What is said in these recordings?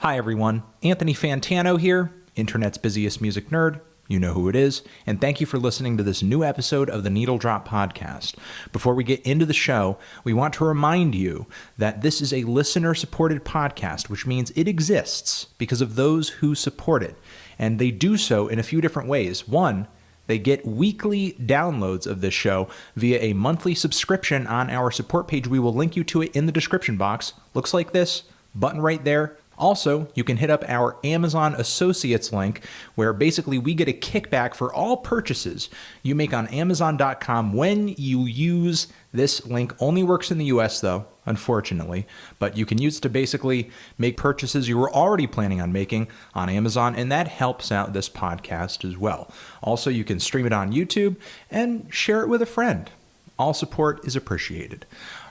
Hi everyone, Anthony Fantano here, internet's busiest music nerd. You know who it is, and thank you for listening to this new episode of the Needle Drop Podcast. Before we get into the show, we want to remind you that this is a listener-supported podcast, which means it exists because of those who support it, and they do so in a few different ways. One, they get weekly downloads of this show via a monthly subscription on our support page. We will link you to it in the description box. Looks like this, button right there. Also, you can hit up our Amazon Associates link, where basically we get a kickback for all purchases you make on Amazon.com when you use this link. Only works in the US though, unfortunately, but you can use it to basically make purchases you were already planning on making on Amazon, and that helps out this podcast as well. Also, you can stream it on YouTube and share it with a friend. All support is appreciated.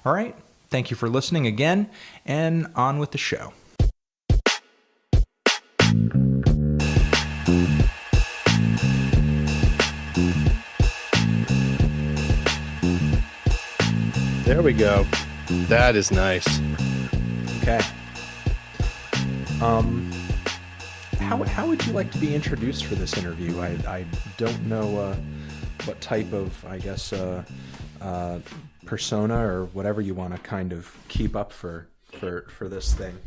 All right, thank you for listening again, and on with the show. There we go. That is nice. Okay. How would you like to be introduced for this interview? I don't know what type of, I guess, persona or whatever you want to kind of keep up for this thing.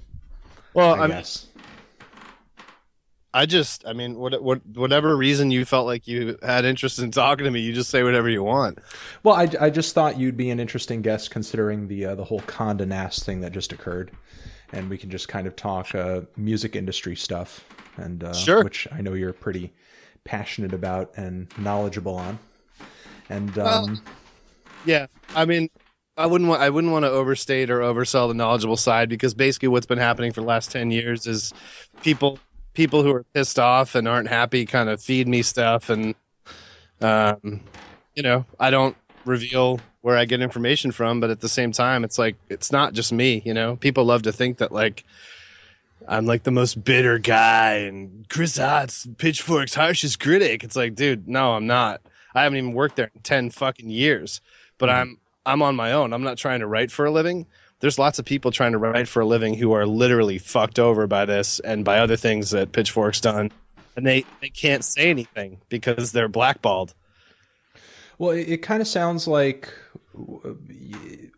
Well, I mean, whatever reason you felt like you had interest in talking to me, you just say whatever you want. Well, I just thought you'd be an interesting guest considering the whole Condé Nast thing that just occurred, and we can just kind of talk music industry stuff, and sure, which I know you're pretty passionate about and knowledgeable on. And yeah, I mean, I wouldn't want to overstate or oversell the knowledgeable side, because basically what's been happening for the last 10 years is people who are pissed off and aren't happy kind of feed me stuff, and I don't reveal where I get information from, but at the same time it's like, it's not just me, people love to think that like I'm like the most bitter guy and Chris Ott's Pitchfork's harshest critic. It's like, dude, no, I'm not. I haven't even worked there in 10 fucking years, but I'm on my own. I'm not trying to write for a living. There's lots of people trying to write for a living who are literally fucked over by this and by other things that Pitchfork's done, and they can't say anything because they're blackballed. Well, it kind of sounds like,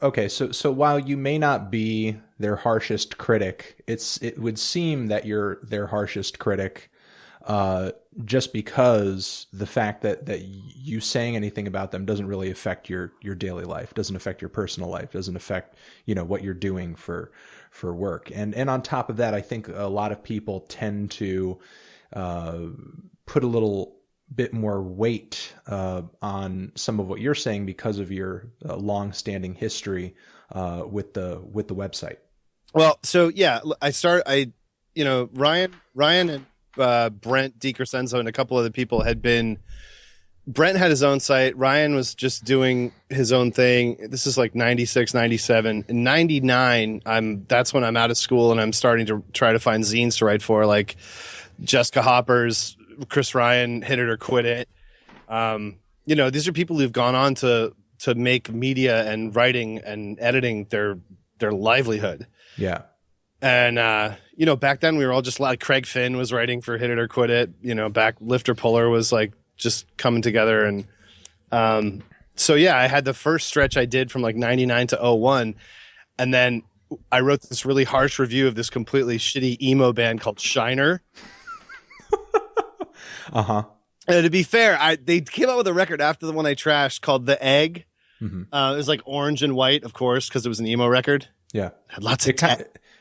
okay, so while you may not be their harshest critic, it would seem that you're their harshest critic, just because the fact that you saying anything about them doesn't really affect your daily life, doesn't affect your personal life, doesn't affect what you're doing for work, and on top of that, I think a lot of people tend to put a little bit more weight on some of what you're saying because of your long-standing history with the website. Well, so yeah, Ryan and Brent DiCrescenzo and a couple other people had been. Brent had his own site. Ryan was just doing his own thing. This is like 96, 97. In 99, that's when I'm out of school and I'm starting to try to find zines to write for, like Jessica Hopper's Chris Ryan, Hit It or Quit It. These are people who've gone on to make media and writing and editing their livelihood. Yeah. And, back then we were all just like, Craig Finn was writing for Hit It or Quit It, back Lifter Puller was like just coming together. And, so yeah, I had the first stretch I did from like 99 to 01. And then I wrote this really harsh review of this completely shitty emo band called Shiner. Uh-huh. And to be fair, they came out with a record after the one I trashed called The Egg. Mm-hmm. It was like orange and white, of course, because it was an emo record. Yeah. Had lots of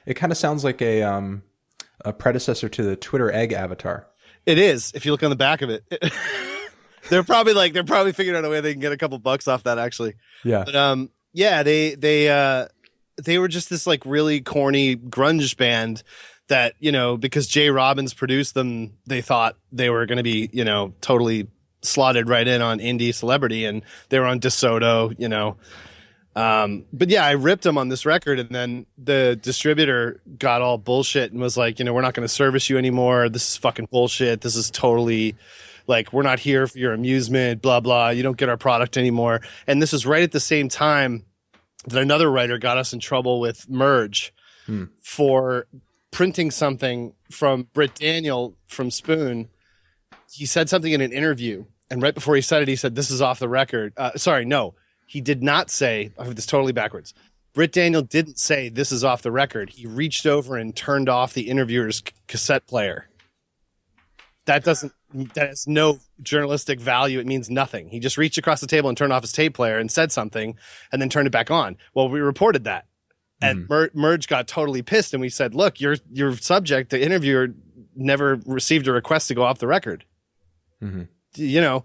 it kind of sounds like a predecessor to the Twitter egg avatar. It is, if you look on the back of it. They're probably figuring out a way they can get a couple bucks off that, actually. Yeah. But yeah, they were just this like really corny grunge band that, because Jay Robbins produced them, they thought they were going to be, totally slotted right in on indie celebrity, and they were on DeSoto, But yeah, I ripped them on this record, and then the distributor got all bullshit and was like, we're not going to service you anymore. This is fucking bullshit. This is totally like, we're not here for your amusement, blah, blah. You don't get our product anymore. And this is right at the same time that another writer got us in trouble with Merge for printing something from Britt Daniel from Spoon. He said something in an interview, and right before he said it, he said, "This is off the record." Sorry, no, he did not say. I have this totally backwards. Britt Daniel didn't say this is off the record. He reached over and turned off the interviewer's cassette player. That has no journalistic value. It means nothing. He just reached across the table and turned off his tape player and said something and then turned it back on. Well, we reported that. And Merge got totally pissed. And we said, look, your subject, the interviewer, never received a request to go off the record. Mm-hmm. You know,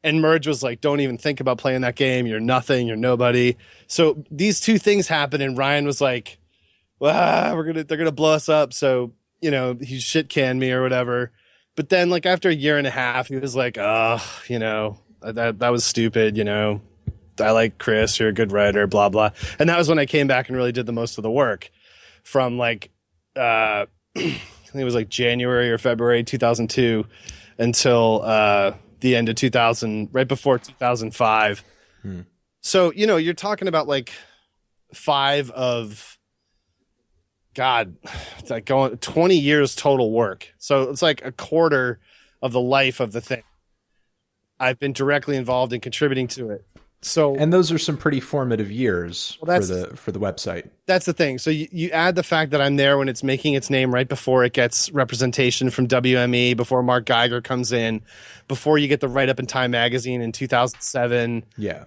and Merge was like, don't even think about playing that game. You're nothing. You're nobody. So these two things happened. And Ryan was like, well, they're going to blow us up. So, you know, he shit canned me or whatever. But then like after a year and a half, he was like, oh, you know, that was stupid. You know, I like Chris. You're a good writer, blah, blah. And that was when I came back and really did the most of the work from like, I think it was like January or February 2002 until the end of 2000, right before 2005. So, you know, you're talking about like 5 of, God, it's like going 20 years total work. So it's like a quarter of the life of the thing. I've been directly involved in contributing to it. So, and those are some pretty formative years for the website. That's the thing. So you add the fact that I'm there when it's making its name, right before it gets representation from WME, before Mark Geiger comes in, before you get the write up in Time Magazine in 2007. Yeah.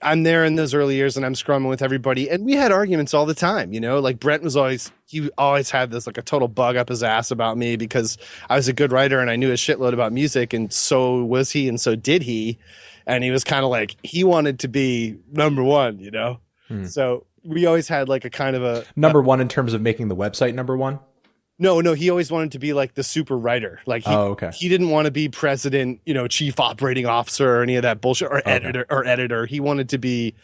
I'm there in those early years and I'm scrumming with everybody. And we had arguments all the time, you know, like Brent was he always had this like a total bug up his ass about me because I was a good writer and I knew a shitload about music. And so was he. And so did he. And he was kind of like, he wanted to be number one, you know? So we always had like a kind of a number one in terms of making the website number one. No, he always wanted to be like the super writer. Like he didn't want to be president, you know, chief operating officer or any of that bullshit or editor. He wanted to be,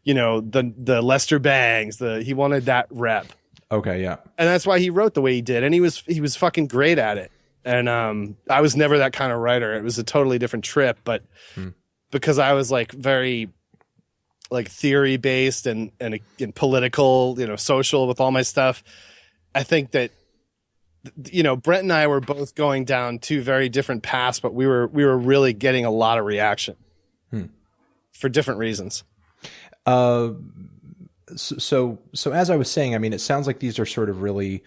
you know, the Lester Bangs, he wanted that rep. Okay. Yeah. And that's why he wrote the way he did. And he was fucking great at it. And I was never that kind of writer. It was a totally different trip, but because I was like very like theory based and political, you know, social with all my stuff, I think that, you know, Brent and I were both going down 2 very different paths, but we were really getting a lot of reaction for different reasons. So as I was saying, I mean, it sounds like these are sort of really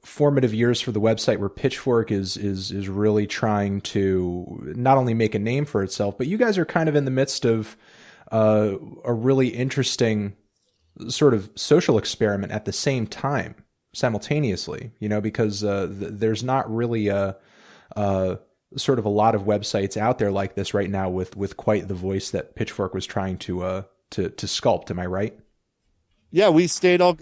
formative years for the website where Pitchfork is really trying to not only make a name for itself, but you guys are kind of in the midst of a really interesting sort of social experiment at the same time. Simultaneously, you know, because there's not really a sort of a lot of websites out there like this right now with quite the voice that Pitchfork was trying to sculpt. Am I right? Yeah, we stayed all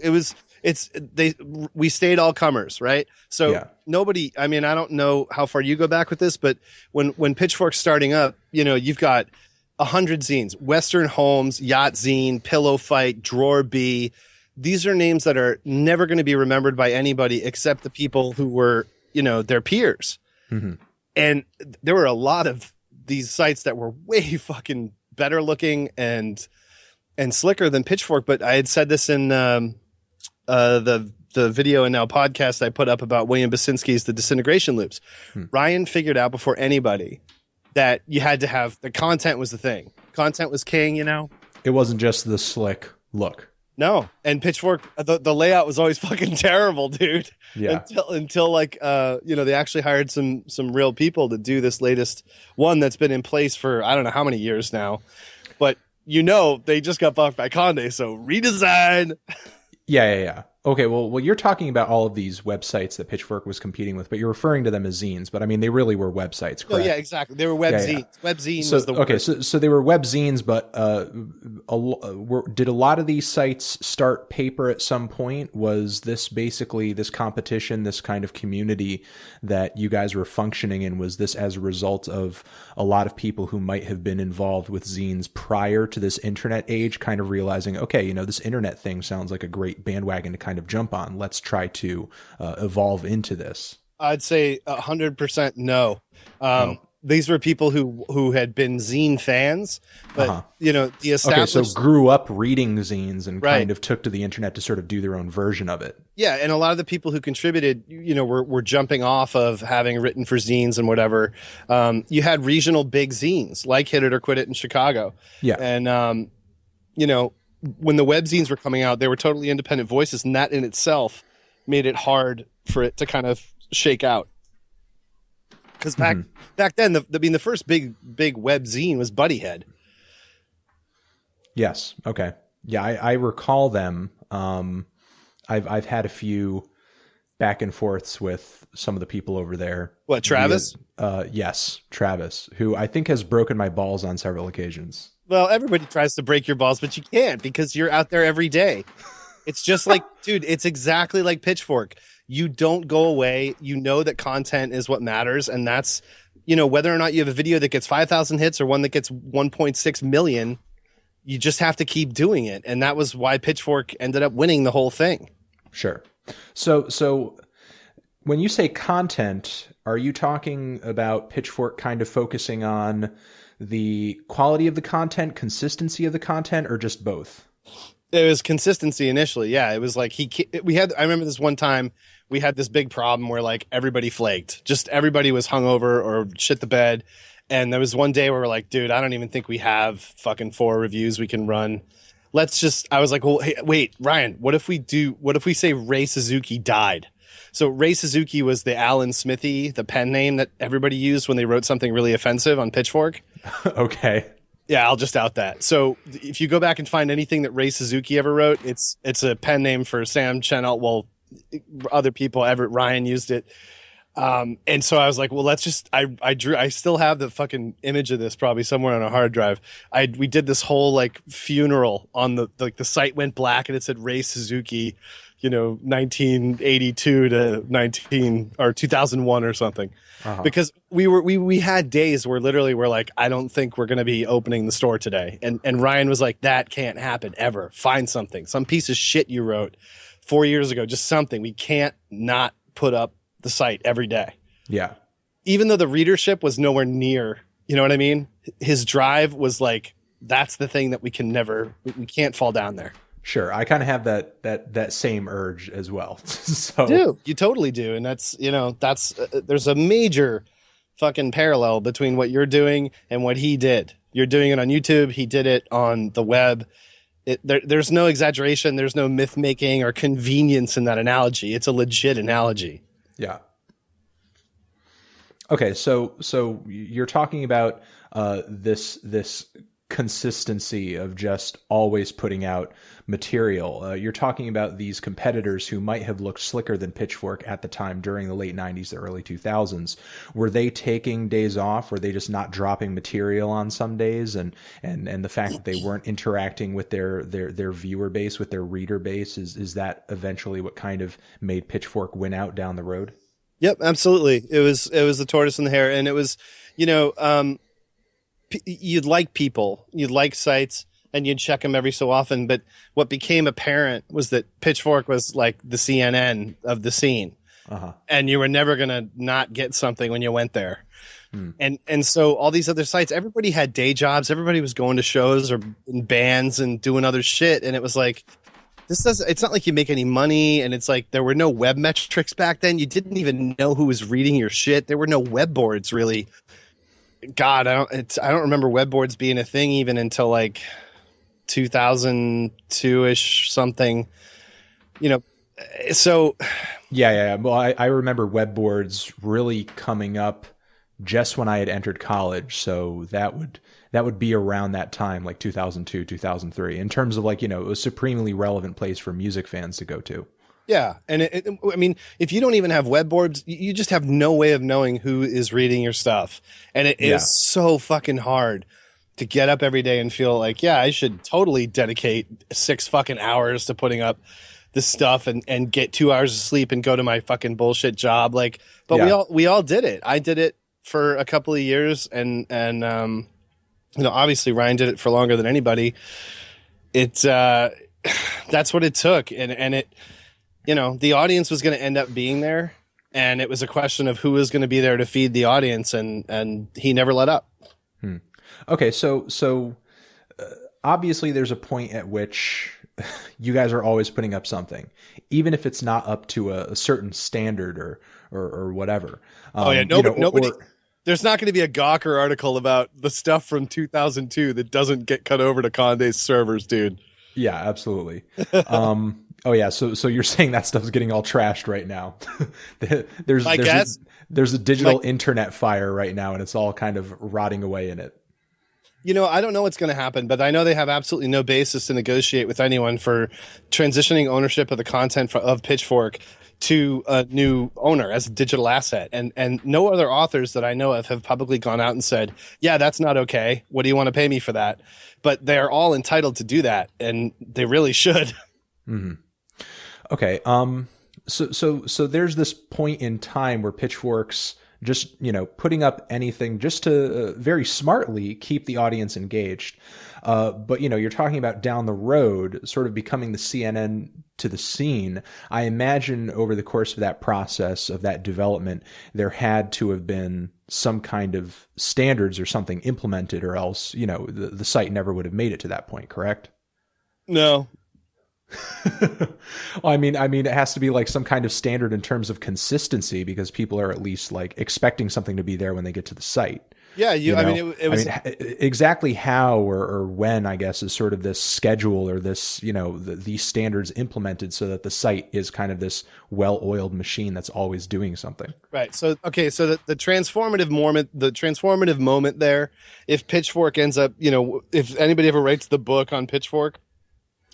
comers, right? So nobody. I mean, I don't know how far you go back with this, but when Pitchfork's starting up, you know, you've got 100 zines: Western Homes, Yacht Zine, Pillow Fight, Drawer B. These are names that are never going to be remembered by anybody except the people who were, you know, their peers. And there were a lot of these sites that were way fucking better looking and slicker than Pitchfork. But I had said this in the video and now podcast I put up about William Basinski's The Disintegration Loops. Ryan figured out before anybody that you had to have the content was the thing. Content was king, you know? It wasn't just the slick look. No, and Pitchfork, the layout was always fucking terrible, dude. Yeah. Until like, you know, they actually hired some real people to do this latest one that's been in place for I don't know how many years now, but you know they just got bought by Condé, so redesign. Yeah. Okay, well, you're talking about all of these websites that Pitchfork was competing with, but you're referring to them as zines. But I mean, they really were websites, correct? Oh, yeah, exactly. They were web zines. Yeah. Web zine was the word. Okay, so they were web zines, but did a lot of these sites start paper at some point? Was this basically this competition, this kind of community that you guys were functioning in? Was this as a result of a lot of people who might have been involved with zines prior to this internet age, kind of realizing, okay, you know, this internet thing sounds like a great bandwagon to kind of jump on. Let's try to evolve into this. I'd say 100% no. these were people who had been zine fans, but the established. Okay, so grew up reading zines and Right. kind of took to the internet to sort of do their own version of it. Yeah, and a lot of the people who contributed, were jumping off of having written for zines and whatever. You had regional big zines like Hit It or Quit It in Chicago. Yeah. And when the web zines were coming out, they were totally independent voices, and that in itself made it hard for it to kind of shake out. Because back then, the first big web zine was Buddyhead. Yes. Okay. Yeah, I recall them. I've had a few back and forths with some of the people over there. What, Travis? Yes, Travis, who I think has broken my balls on several occasions. Well, everybody tries to break your balls, but you can't because you're out there every day. It's just like, dude, it's exactly like Pitchfork. You don't go away. You know that content is what matters. And that's, whether or not you have a video that gets 5,000 hits or one that gets 1.6 million, you just have to keep doing it. And that was why Pitchfork ended up winning the whole thing. Sure. So when you say content, are you talking about Pitchfork kind of focusing on the quality of the content, consistency of the content, or just both? It was consistency initially. Yeah, it was like I remember this one time we had this big problem where like everybody flaked. Just everybody was hungover or shit the bed. And there was one day where we're like, dude, I don't even think we have fucking 4 reviews we can run. I was like, well, hey, wait, Ryan, what if we say Ray Suzuki died? So Ray Suzuki was the Alan Smithy, the pen name that everybody used when they wrote something really offensive on Pitchfork. Okay. Yeah, I'll just out that. So if you go back and find anything that Ray Suzuki ever wrote, it's a pen name for Sam Chennault. Well, other people, Everett Ryan used it. And so I was like, well, let's just, I still have the fucking image of this probably somewhere on a hard drive. We did this whole like funeral on the site went black and it said Ray Suzuki, 1982 to 2001 or something. Because we had days where literally we're like, I don't think we're going to be opening the store today. And Ryan was like, that can't happen ever. Find something, some piece of shit you wrote 4 years ago, just something. We can't not put up the site every day. Yeah. Even though the readership was nowhere near, you know what I mean? His drive was like, that's the thing that we can't fall down there. Sure. I kind of have that same urge as well. So Dude, you totally do. And that's, there's a major fucking parallel between what you're doing and what he did. You're doing it on YouTube. He did it on the web. There's no exaggeration. There's no myth making or convenience in that analogy. It's a legit analogy. Yeah. Okay, so you're talking about this consistency of just always putting out material. You're talking about these competitors who might have looked slicker than Pitchfork at the time during the late 90s, the early 2000s. Were they taking days off? Were they just not dropping material on some days? And the fact that they weren't interacting with their viewer base, with their reader base, is that eventually what kind of made Pitchfork win out down the road? Yep, absolutely. It was the tortoise and the hare, and it was, you'd like people, you'd like sites, and you'd check them every so often. But what became apparent was that Pitchfork was like the CNN of the scene, and you were never gonna not get something when you went there. And so all these other sites, everybody had day jobs, everybody was going to shows or in bands and doing other shit, and it was like, it's not like you make any money, and it's like there were no web metrics back then. You didn't even know who was reading your shit. There were no web boards really. God, I don't remember web boards being a thing even until like 2002-ish something. So yeah. Well, I remember web boards really coming up just when I had entered college, so that would be around that time, like 2002, 2003, in terms of like, a supremely relevant place for music fans to go to. Yeah. And I mean, if you don't even have web boards, you just have no way of knowing who is reading your stuff. And it is so fucking hard to get up every day and feel like, yeah, I should totally dedicate 6 fucking hours to putting up this stuff and get 2 hours of sleep and go to my fucking bullshit job. Like, but we all did it. I did it for a couple of years and obviously Ryan did it for longer than anybody. It's that's what it took. And it, the audience was going to end up being there. and it was a question of who was going to be there to feed the audience, and he never let up. Okay, so obviously there's a point at which you guys are always putting up something, even if it's not up to a certain standard or whatever. Nobody. There's not going to be a Gawker article about the stuff from 2002 that doesn't get cut over to Condé's servers, dude. Yeah, absolutely. Oh yeah, so you're saying that stuff's getting all trashed right now. there's a digital internet fire right now, and it's all kind of rotting away in it. I don't know what's going to happen, but I know they have absolutely no basis to negotiate with anyone for transitioning ownership of the content of Pitchfork to a new owner as a digital asset. And no other authors that I know of have publicly gone out and said, yeah, that's not okay. What do you want to pay me for that? But they're all entitled to do that, and they really should. Mm-hmm. Okay. So there's this point in time where Pitchfork's just, putting up anything just to very smartly keep the audience engaged. But, you're talking about down the road sort of becoming the CNN to the scene. I imagine over the course of that process, of that development, there had to have been some kind of standards or something implemented, or else, the site never would have made it to that point, correct? No. Well, I mean, it has to be like some kind of standard in terms of consistency, because people are at least like expecting something to be there when they get to the site. Yeah, it was exactly how or when, I guess, is sort of this schedule or this, these standards implemented so that the site is kind of this well-oiled machine that's always doing something. Right. So the transformative moment there, if Pitchfork ends up, if anybody ever writes the book on Pitchfork,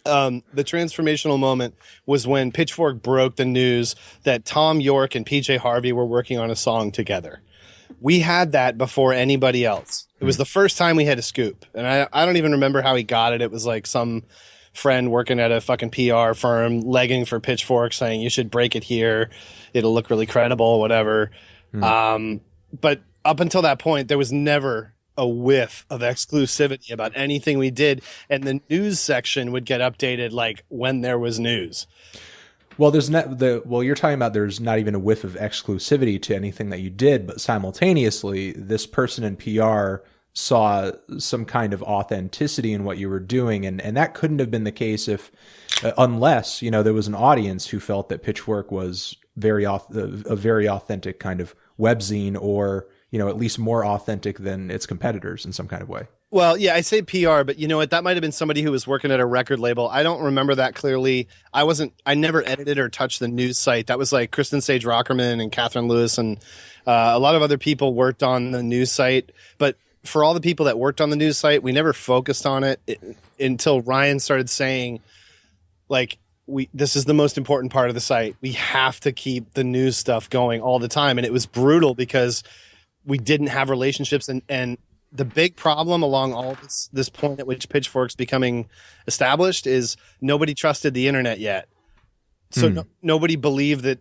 the transformational moment was when Pitchfork broke the news that Tom York and PJ Harvey were working on a song together. We had that before anybody else. It was the first time we had a scoop. And I don't even remember how he got it. It was like some friend working at a fucking PR firm legging for Pitchfork saying, you should break it here. It'll look really credible, whatever. But up until that point, there was never a whiff of exclusivity about anything we did. And the news section would get updated like when there was news. Well, you're talking about there's not even a whiff of exclusivity to anything that you did, but simultaneously, this person in PR saw some kind of authenticity in what you were doing, and that couldn't have been the case unless there was an audience who felt that Pitchfork was a very authentic kind of webzine, or at least more authentic than its competitors in some kind of way. Well, yeah, I say PR, but you know what? That might have been somebody who was working at a record label. I don't remember that clearly. I never edited or touched the news site. That was like Kristen Sage Rockerman and Catherine Lewis, and a lot of other people worked on the news site. But for all the people that worked on the news site, we never focused on it until Ryan started saying, like, this is the most important part of the site. We have to keep the news stuff going all the time. And it was brutal because we didn't have relationships, and the big problem along all this point at which Pitchfork's becoming established is nobody trusted the internet yet. So nobody believed that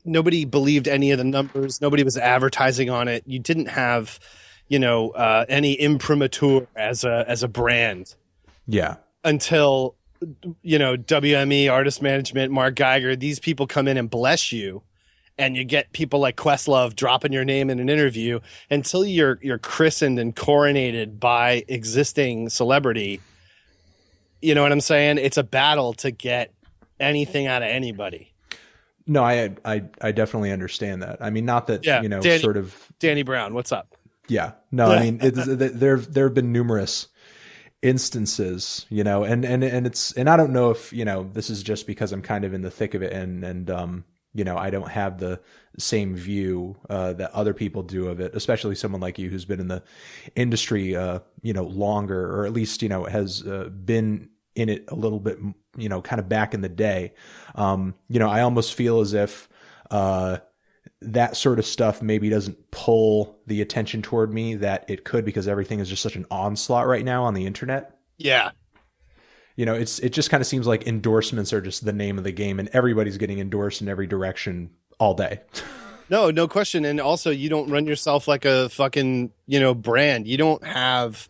nobody believed any of the numbers. Nobody was advertising on it. You didn't have, any imprimatur as a brand. Yeah. Until, WME, Artist Management, Mark Geiger, these people come in and bless you. And you get people like Questlove dropping your name in an interview. Until you're christened and coronated by existing celebrity. You know what I'm saying? It's a battle to get anything out of anybody. No, I definitely understand that. I mean, not that, sort of Danny Brown, what's up? Yeah, no, I mean, there have been numerous instances, and I don't know if, this is just because I'm kind of in the thick of it and I don't have the same view that other people do of it, especially someone like you who's been in the industry, longer, or at least, has been in it a little bit, kind of back in the day. I almost feel as if that sort of stuff maybe doesn't pull the attention toward me that it could, because everything is just such an onslaught right now on the internet. Yeah. It just kind of seems like endorsements are just the name of the game, and everybody's getting endorsed in every direction all day. No question. And also, you don't run yourself like a fucking, brand. You don't have,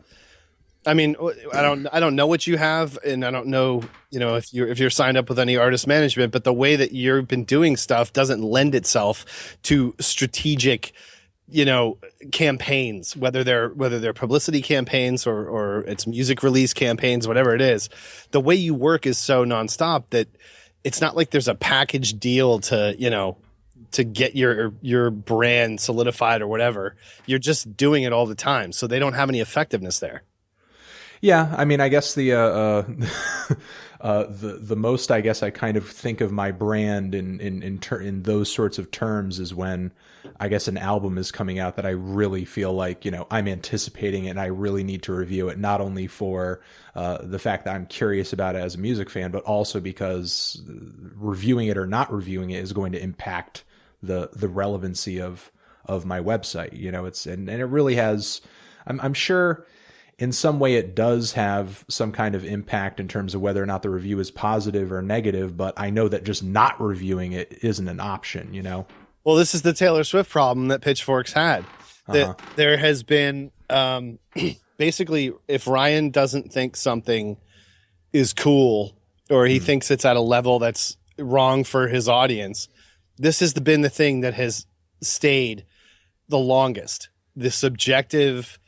I mean, I don't know what you have, and I don't know, if you're signed up with any artist management, but the way that you've been doing stuff doesn't lend itself to strategic, campaigns, whether they're publicity campaigns or it's music release campaigns, whatever it is. The way you work is so nonstop that it's not like there's a package deal to get your brand solidified or whatever. You're just doing it all the time, so they don't have any effectiveness there. Yeah, I mean, I guess the most I guess I kind of think of my brand in those sorts of terms is when I guess an album is coming out that I really feel like I'm anticipating it and I really need to review it, not only for the fact that I'm curious about it as a music fan, but also because reviewing it or not reviewing it is going to impact the relevancy of my website. And it really has. I'm sure. In some way, it does have some kind of impact in terms of whether or not the review is positive or negative, but I know that just not reviewing it isn't an option, Well, this is the Taylor Swift problem that Pitchfork's had. There has been, basically, if Ryan doesn't think something is cool or he thinks it's at a level that's wrong for his audience, this has been the thing that has stayed the longest. The subjective...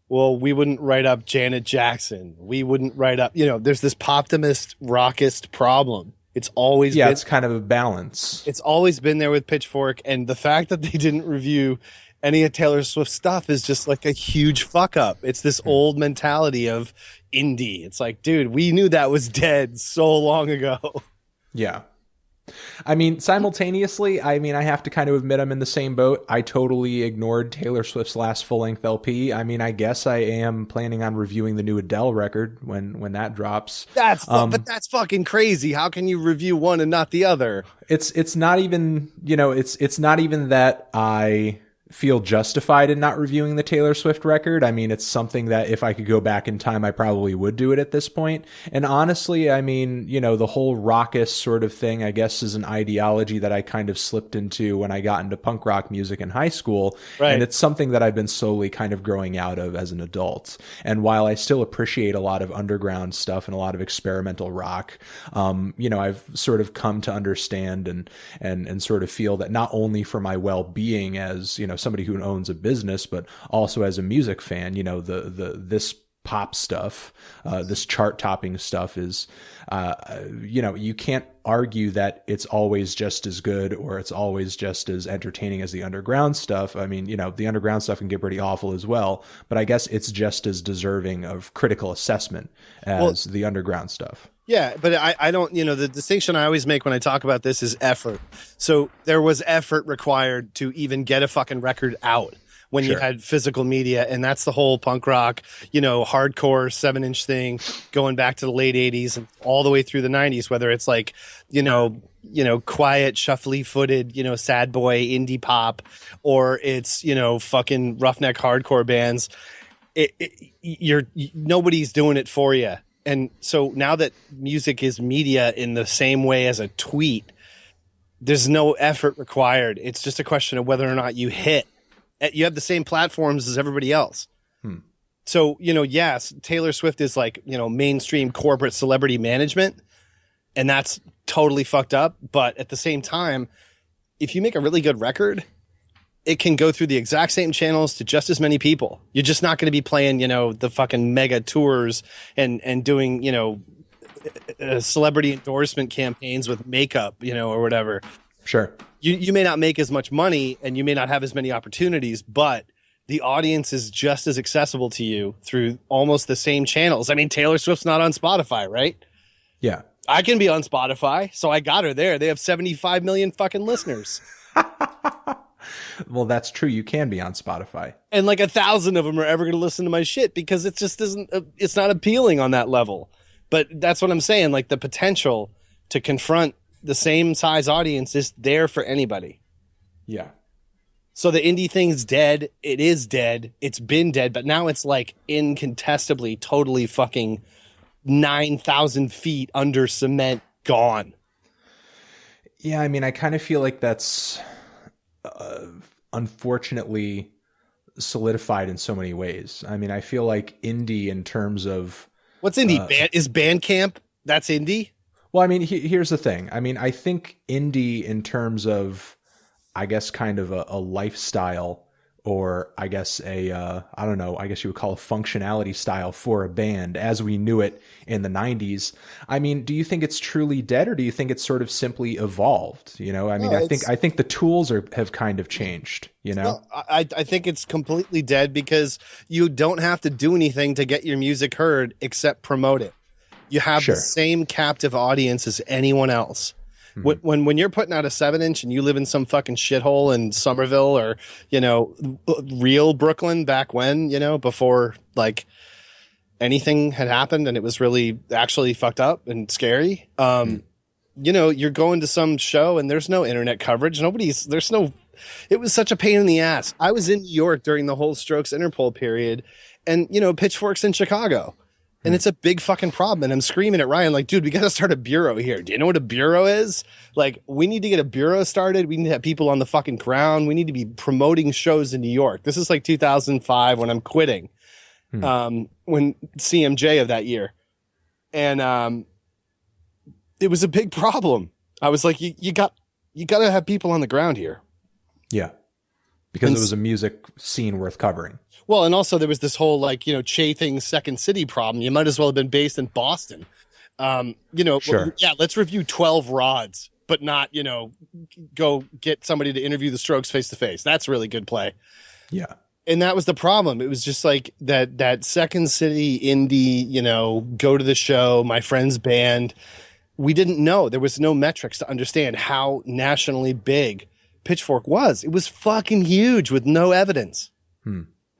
Well, we wouldn't write up Janet Jackson. We wouldn't write up, there's this poptimist, rockist problem. It's always been, it's kind of a balance. It's always been there with Pitchfork. And the fact that they didn't review any of Taylor Swift's stuff is just like a huge fuck up. It's this old mentality of indie. It's like, dude, we knew that was dead so long ago. Yeah. I mean, simultaneously, I have to kind of admit I'm in the same boat. I totally ignored Taylor Swift's last full-length LP. I guess I am planning on reviewing the new Adele record when that drops. But that's fucking crazy. How can you review one and not the other? It's not even, it's not even that I feel justified in not reviewing the Taylor Swift record. It's something that if I could go back in time, I probably would do it at this point. And honestly, the whole raucous sort of thing, I guess, is an ideology that I kind of slipped into when I got into punk rock music in high school. Right. And it's something that I've been slowly kind of growing out of as an adult. And while I still appreciate a lot of underground stuff and a lot of experimental rock, I've sort of come to understand and sort of feel that not only for my well-being as, somebody who owns a business, but also as a music fan, this pop stuff, this chart topping stuff is, you can't argue that it's always just as good or it's always just as entertaining as the underground stuff. The underground stuff can get pretty awful as well, but I guess it's just as deserving of critical assessment as the underground stuff. Yeah, but I don't, the distinction I always make when I talk about this is effort. So there was effort required to even get a fucking record out when you had physical media. And that's the whole punk rock, hardcore 7-inch thing going back to the late 80s and all the way through the 90s, whether it's like, quiet, shuffly footed, sad boy indie pop, or it's, fucking roughneck hardcore bands. Nobody's doing it for you. And so now that music is media in the same way as a tweet, there's no effort required. It's just a question of whether or not you hit. You have the same platforms as everybody else. So, yes, Taylor Swift is like, mainstream corporate celebrity management, and that's totally fucked up. But at the same time, if you make a really good record, it can go through the exact same channels to just as many people. You're just not going to be playing, the fucking mega tours and doing, celebrity endorsement campaigns with makeup, or whatever. Sure. You may not make as much money and you may not have as many opportunities, but the audience is just as accessible to you through almost the same channels. Taylor Swift's not on Spotify, right? Yeah. I can be on Spotify, so I got her there. They have 75 million fucking listeners. Well, that's true. You can be on Spotify. And like 1,000 of them are ever going to listen to my shit because it just isn't, it's not appealing on that level. But that's what I'm saying. Like the potential to confront the same size audience is there for anybody. Yeah. So the indie thing's dead. It is dead. It's been dead, but now it's like incontestably, totally fucking 9,000 feet under cement gone. Yeah. I kind of feel like that's, unfortunately solidified in so many ways. I mean, I feel like indie in terms of what's indie? Is Bandcamp? That's indie? Well, I mean, here's the thing. I mean, I think indie in terms of, I guess, kind of a lifestyle, or I guess I don't know, I guess you would call a functionality style for a band as we knew it in the 90s. I mean, do you think it's truly dead, or do you think it's sort of simply evolved? You know, I mean, I think the tools have kind of changed, you know? No, I think it's completely dead because you don't have to do anything to get your music heard except promote it. You have the same captive audience as anyone else. When you're putting out a 7-inch and you live in some fucking shithole in Somerville or, you know, real Brooklyn back when, you know, before like anything had happened and it was really actually fucked up and scary. You know, you're going to some show and there's no internet coverage. It was such a pain in the ass. I was in New York during the whole Strokes Interpol period and, you know, Pitchfork's in Chicago. And it's a big fucking problem. And I'm screaming at Ryan, like, dude, we got to start a bureau here. Do you know what a bureau is? Like, we need to get a bureau started. We need to have people on the fucking ground. We need to be promoting shows in New York. This is like 2005 when I'm quitting, when CMJ of that year. And it was a big problem. I was like, you got to have people on the ground here. Yeah. Because it was a music scene worth covering. Well, and also there was this whole like, you know, chafing Second City problem. You might as well have been based in Boston. You know, let's review 12 rods, but not, you know, go get somebody to interview the Strokes face to face. That's really good play. Yeah. And that was the problem. It was just like that Second City indie, you know, go to the show, my friend's band. We didn't know. There was no metrics to understand how nationally big Pitchfork was. It was fucking huge with no evidence.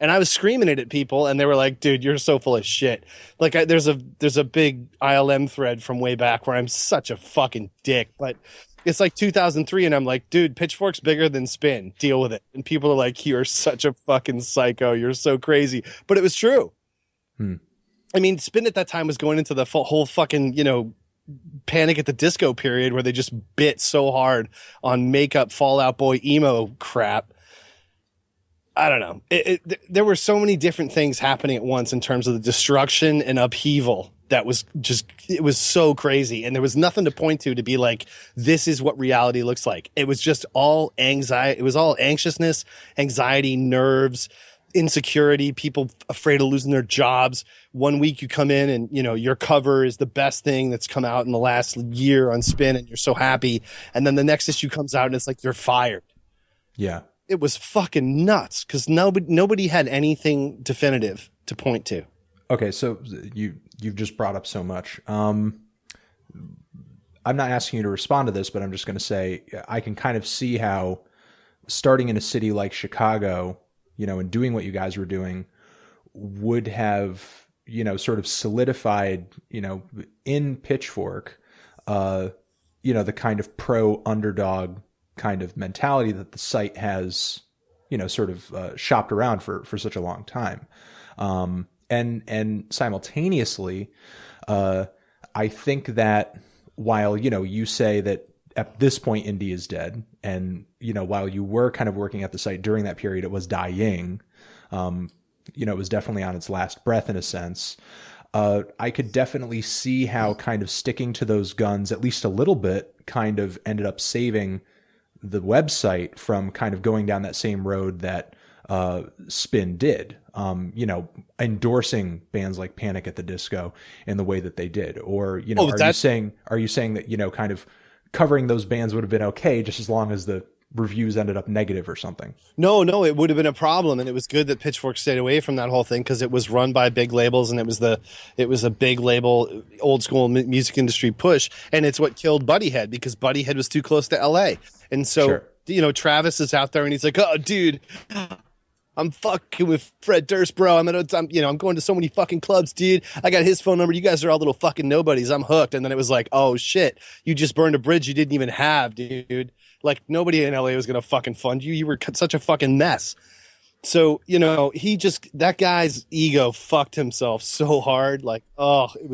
And I was screaming it at people and they were like, dude, you're so full of shit. Like there's a big ILM thread from way back where I'm such a fucking dick, but it's like 2003 and I'm like, dude, Pitchfork's bigger than Spin. Deal with it. And people are like, you're such a fucking psycho. You're so crazy. But it was true. I mean, Spin at that time was going into the whole fucking, you know, Panic at the Disco period where they just bit so hard on makeup, Fall Out Boy emo crap. I don't know. There were so many different things happening at once in terms of the destruction and upheaval that was just, it was so crazy. And there was nothing to point to be like, this is what reality looks like. It was just all anxiety. It was all anxiousness, anxiety, nerves, insecurity, people afraid of losing their jobs. One week you come in and, you know, your cover is the best thing that's come out in the last year on Spin and you're so happy. And then the next issue comes out and it's like, you're fired. Yeah. It was fucking nuts because nobody had anything definitive to point to. Okay, so you've just brought up so much. I'm not asking you to respond to this, but I'm just going to say I can kind of see how starting in a city like Chicago, you know, and doing what you guys were doing would have, you know, sort of solidified, you know, in Pitchfork, you know, the kind of pro underdog kind of mentality that the site has, you know, sort of shopped around for such a long time. And simultaneously, I think that while, you know, you say that at this point, indie is dead. And, you know, while you were kind of working at the site during that period, it was dying. You know, it was definitely on its last breath in a sense. I could definitely see how kind of sticking to those guns, at least a little bit, kind of ended up saving the website from kind of going down that same road that Spin did, you know, endorsing bands like Panic at the Disco in the way that they did. Or, you know, are you saying that, you know, kind of covering those bands would have been okay just as long as the reviews ended up negative or something? No, it would have been a problem. And it was good that Pitchfork stayed away from that whole thing because it was run by big labels and it was a big label, old school music industry push. And it's what killed Buddyhead because Buddyhead was too close to LA. And so, you know, Travis is out there and he's like, oh, dude, I'm fucking with Fred Durst, bro. I'm going to so many fucking clubs, dude. I got his phone number. You guys are all little fucking nobodies. I'm hooked. And then it was like, oh shit, you just burned a bridge you didn't even have, dude. Like nobody in LA was going to fucking fund you. You were such a fucking mess. So, you know, that guy's ego fucked himself so hard. Like, oh, it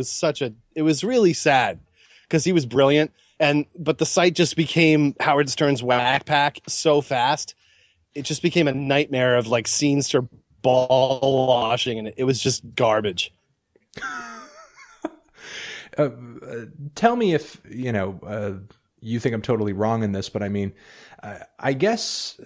was really sad because he was brilliant. But the site just became Howard Stern's Whack Pack so fast. it just became a nightmare of like scenester ball washing, and it was just garbage. Tell me if, you think I'm totally wrong in this, but I mean, I guess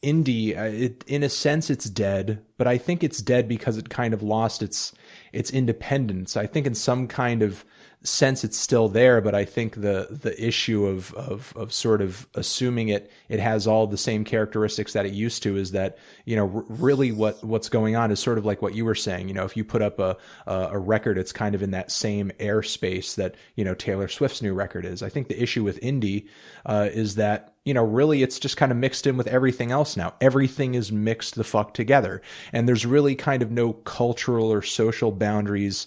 indie, in a sense, it's dead, but I think it's dead because it kind of lost its independence. I think in some kind of sense it's still there, but I think the issue of sort of assuming it has all the same characteristics that it used to is that, really what's going on is sort of like what you were saying. If you put up a record, it's kind of in that same airspace that, Taylor Swift's new record is. I think the issue with indie is that, really it's just kind of mixed in with everything else now. Everything is mixed the fuck together. And there's really kind of no cultural or social boundaries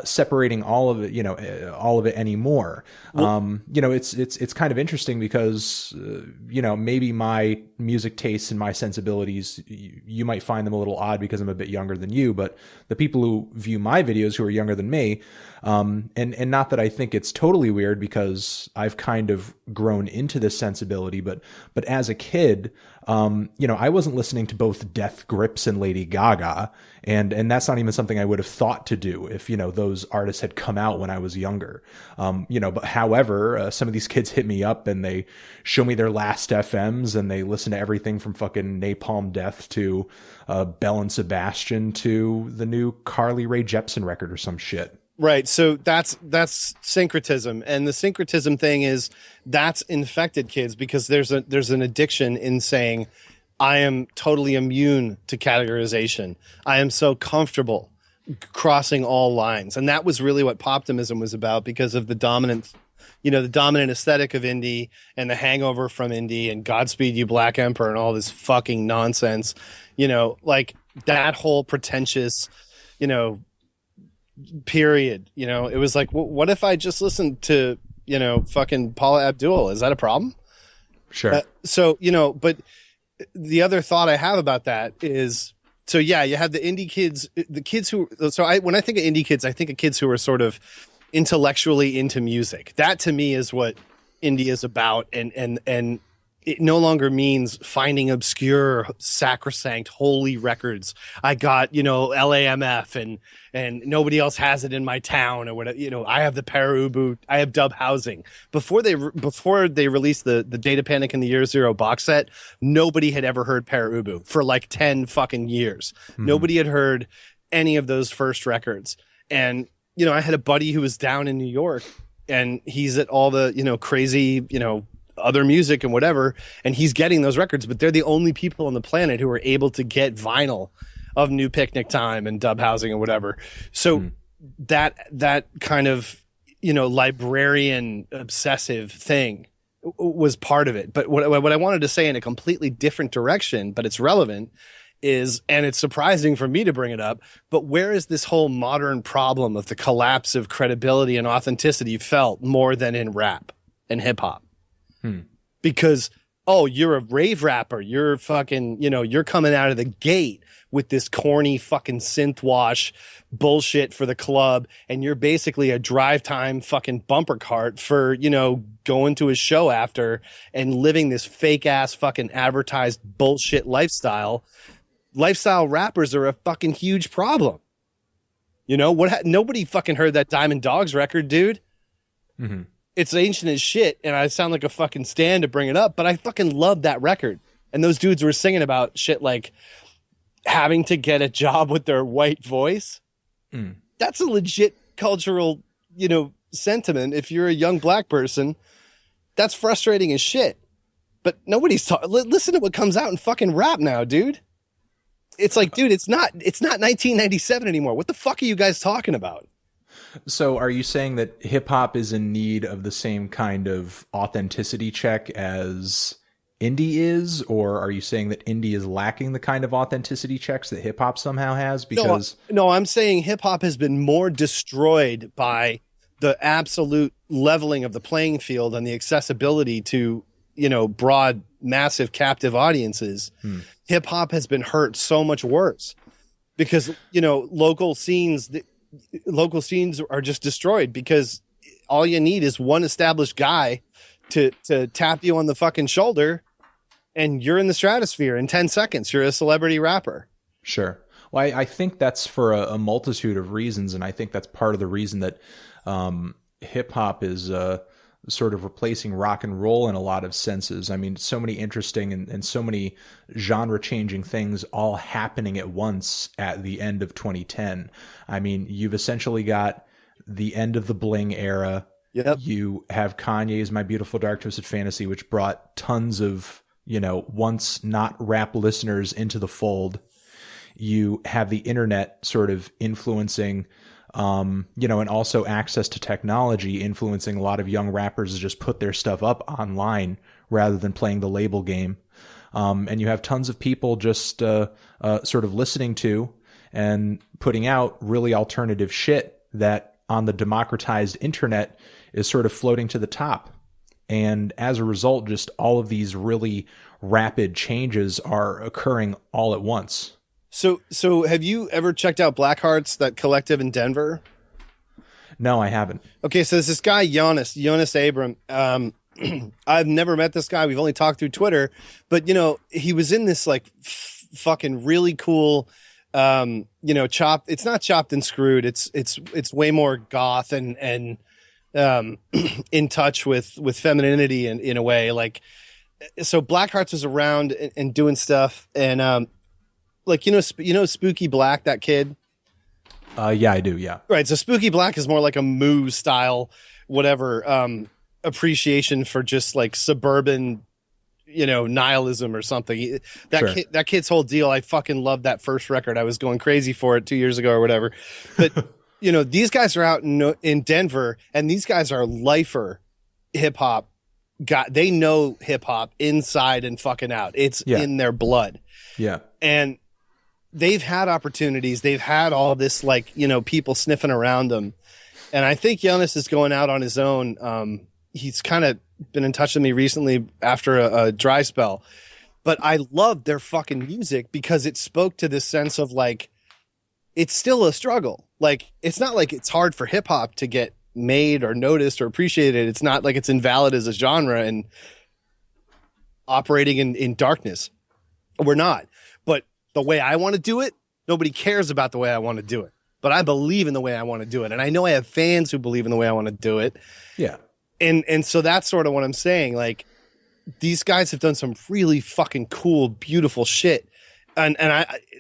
separating all of it anymore. Well, it's kind of interesting because, maybe my music tastes and my sensibilities, you might find them a little odd because I'm a bit younger than you, but the people who view my videos who are younger than me, and not that I think it's totally weird because I've kind of grown into this sensibility, but as a kid, I wasn't listening to both Death Grips and Lady Gaga, and that's not even something I would have thought to do if, those artists had come out when I was younger. But however, some of these kids hit me up and they show me their last FMs and they listen to everything from fucking Napalm Death to Belle and Sebastian to the new Carly Rae Jepsen record or some shit. Right. So that's syncretism. And the syncretism thing is that's infected kids because there's an addiction in saying, I am totally immune to categorization. I am so comfortable crossing all lines. And that was really what Poptimism was about because of the dominant aesthetic of indie and the hangover from indie and Godspeed You Black Emperor and all this fucking nonsense, like that whole pretentious, period. It was like, what if I just listened to, fucking Paula Abdul? Is that a problem? Sure. But the other thought I have about that is, so yeah, you have the indie kids, when I think of indie kids, I think of kids who are sort of intellectually into music. That to me is what indie is about. And it no longer means finding obscure, sacrosanct, holy records. I got, LAMF and nobody else has it in my town or whatever. I have the Pararubu, I have Dub Housing. Before they released the Data Panic and the Year Zero box set, nobody had ever heard Pararubu for like 10 fucking years. Mm-hmm. Nobody had heard any of those first records. And, I had a buddy who was down in New York and he's at all the, crazy, other music and whatever, and he's getting those records, but they're the only people on the planet who are able to get vinyl of New Picnic Time and Dub Housing and whatever. So that kind of, librarian obsessive thing was part of it. But what I wanted to say in a completely different direction, but it's relevant, is, and it's surprising for me to bring it up, but where is this whole modern problem of the collapse of credibility and authenticity felt more than in rap and hip hop? Because, you're a rave rapper. You're fucking, you're coming out of the gate with this corny fucking synth wash bullshit for the club. And you're basically a drive time fucking bumper cart for, going to a show after and living this fake ass fucking advertised bullshit lifestyle. Lifestyle rappers are a fucking huge problem. Nobody fucking heard that Diamond Dogs record, dude. Mm-hmm. It's ancient as shit, and I sound like a fucking stan to bring it up, but I fucking love that record. And those dudes were singing about shit like having to get a job with their white voice. That's a legit cultural, sentiment. If you're a young black person, that's frustrating as shit. But nobody's talking. Listen to what comes out in fucking rap now, dude. It's like, dude, it's not 1997 anymore. What the fuck are you guys talking about? So are you saying that hip hop is in need of the same kind of authenticity check as indie is? Or are you saying that indie is lacking the kind of authenticity checks that hip hop somehow has? Because no, I'm saying hip hop has been more destroyed by the absolute leveling of the playing field and the accessibility to, broad, massive captive audiences. Hip hop has been hurt so much worse because, local scenes are just destroyed because all you need is one established guy to tap you on the fucking shoulder and you're in the stratosphere in 10 seconds. You're a celebrity rapper. Sure. Well, I think that's for a multitude of reasons, and I think that's part of the reason that hip hop is sort of replacing rock and roll in a lot of senses. I mean, so many interesting and so many genre changing things all happening at once at the end of 2010. I mean, you've essentially got the end of the bling era. Yep. You have Kanye's My Beautiful Dark Twisted Fantasy, which brought tons of, once not rap listeners into the fold. You have the internet sort of influencing, and also access to technology influencing a lot of young rappers to just put their stuff up online rather than playing the label game. And you have tons of people just sort of listening to and putting out really alternative shit that on the democratized internet is sort of floating to the top. And as a result, just all of these really rapid changes are occurring all at once. So have you ever checked out Blackhearts, that collective in Denver? No, I haven't. Okay, so there's this guy, Jonas Abram. I've never met this guy. We've only talked through Twitter, but he was in this like fucking really cool, chopped. It's not chopped and screwed. It's way more goth and in touch with femininity in a way. Like, so Blackhearts was around and doing stuff, and Spooky Black, that kid. Yeah, I do. Yeah. Right. So Spooky Black is more like a Moo style, whatever, appreciation for just like suburban, nihilism or something. That kid's whole deal. I fucking loved that first record. I was going crazy for it 2 years ago or whatever. But, these guys are out in Denver, and these guys are lifer hip hop. They know hip hop inside and fucking out. It's in their blood. Yeah. And they've had opportunities. They've had all this, people sniffing around them. And I think Jonas is going out on his own. He's kind of been in touch with me recently after a dry spell. But I loved their fucking music because it spoke to this sense of like, it's still a struggle. Like, it's not like it's hard for hip hop to get made or noticed or appreciated. It's not like it's invalid as a genre and operating in darkness. We're not. But the way I want to do it, nobody cares about the way I want to do it. But I believe in the way I want to do it. And I know I have fans who believe in the way I want to do it. Yeah. And so that's sort of what I'm saying. Like, these guys have done some really fucking cool, beautiful shit. And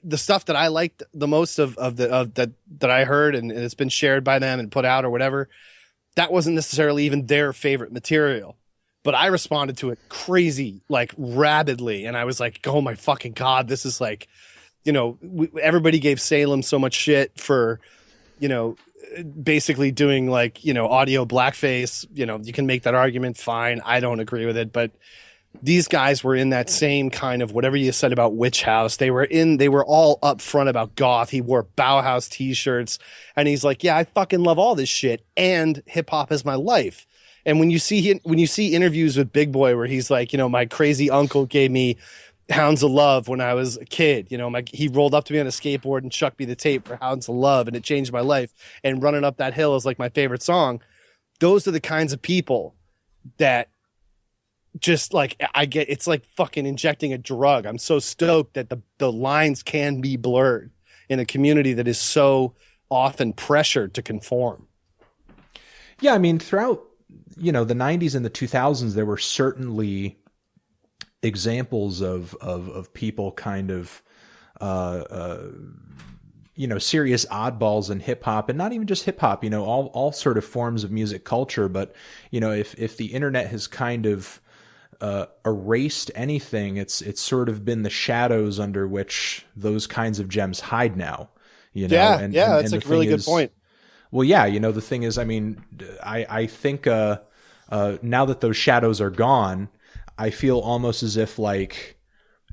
the stuff that I liked the most of that I heard and it's been shared by them and put out or whatever, that wasn't necessarily even their favorite material. But I responded to it crazy, like rabidly. And I was like, oh my fucking God, this is like, everybody gave Salem so much shit for, basically doing like, audio blackface. You can make that argument. Fine. I don't agree with it. But these guys were in that same kind of whatever you said about Witch House. They were all up front about goth. He wore Bauhaus t-shirts and he's like, yeah, I fucking love all this shit. And hip hop is my life. And when you see interviews with Big Boy where he's like, my crazy uncle gave me Hounds of Love when I was a kid, he rolled up to me on a skateboard and chucked me the tape for Hounds of Love and it changed my life. And Running Up That Hill is like my favorite song. Those are the kinds of people that just like, it's like fucking injecting a drug. I'm so stoked that the lines can be blurred in a community that is so often pressured to conform. Yeah. I mean, throughout, the 90s and the 2000s, there were certainly examples of people kind of, serious oddballs in hip hop, and not even just hip hop, all sort of forms of music culture. But, if the internet has kind of, erased anything, it's sort of been the shadows under which those kinds of gems hide now, that's like a really good point. Well, yeah, the thing is, I mean, I think now that those shadows are gone, I feel almost as if like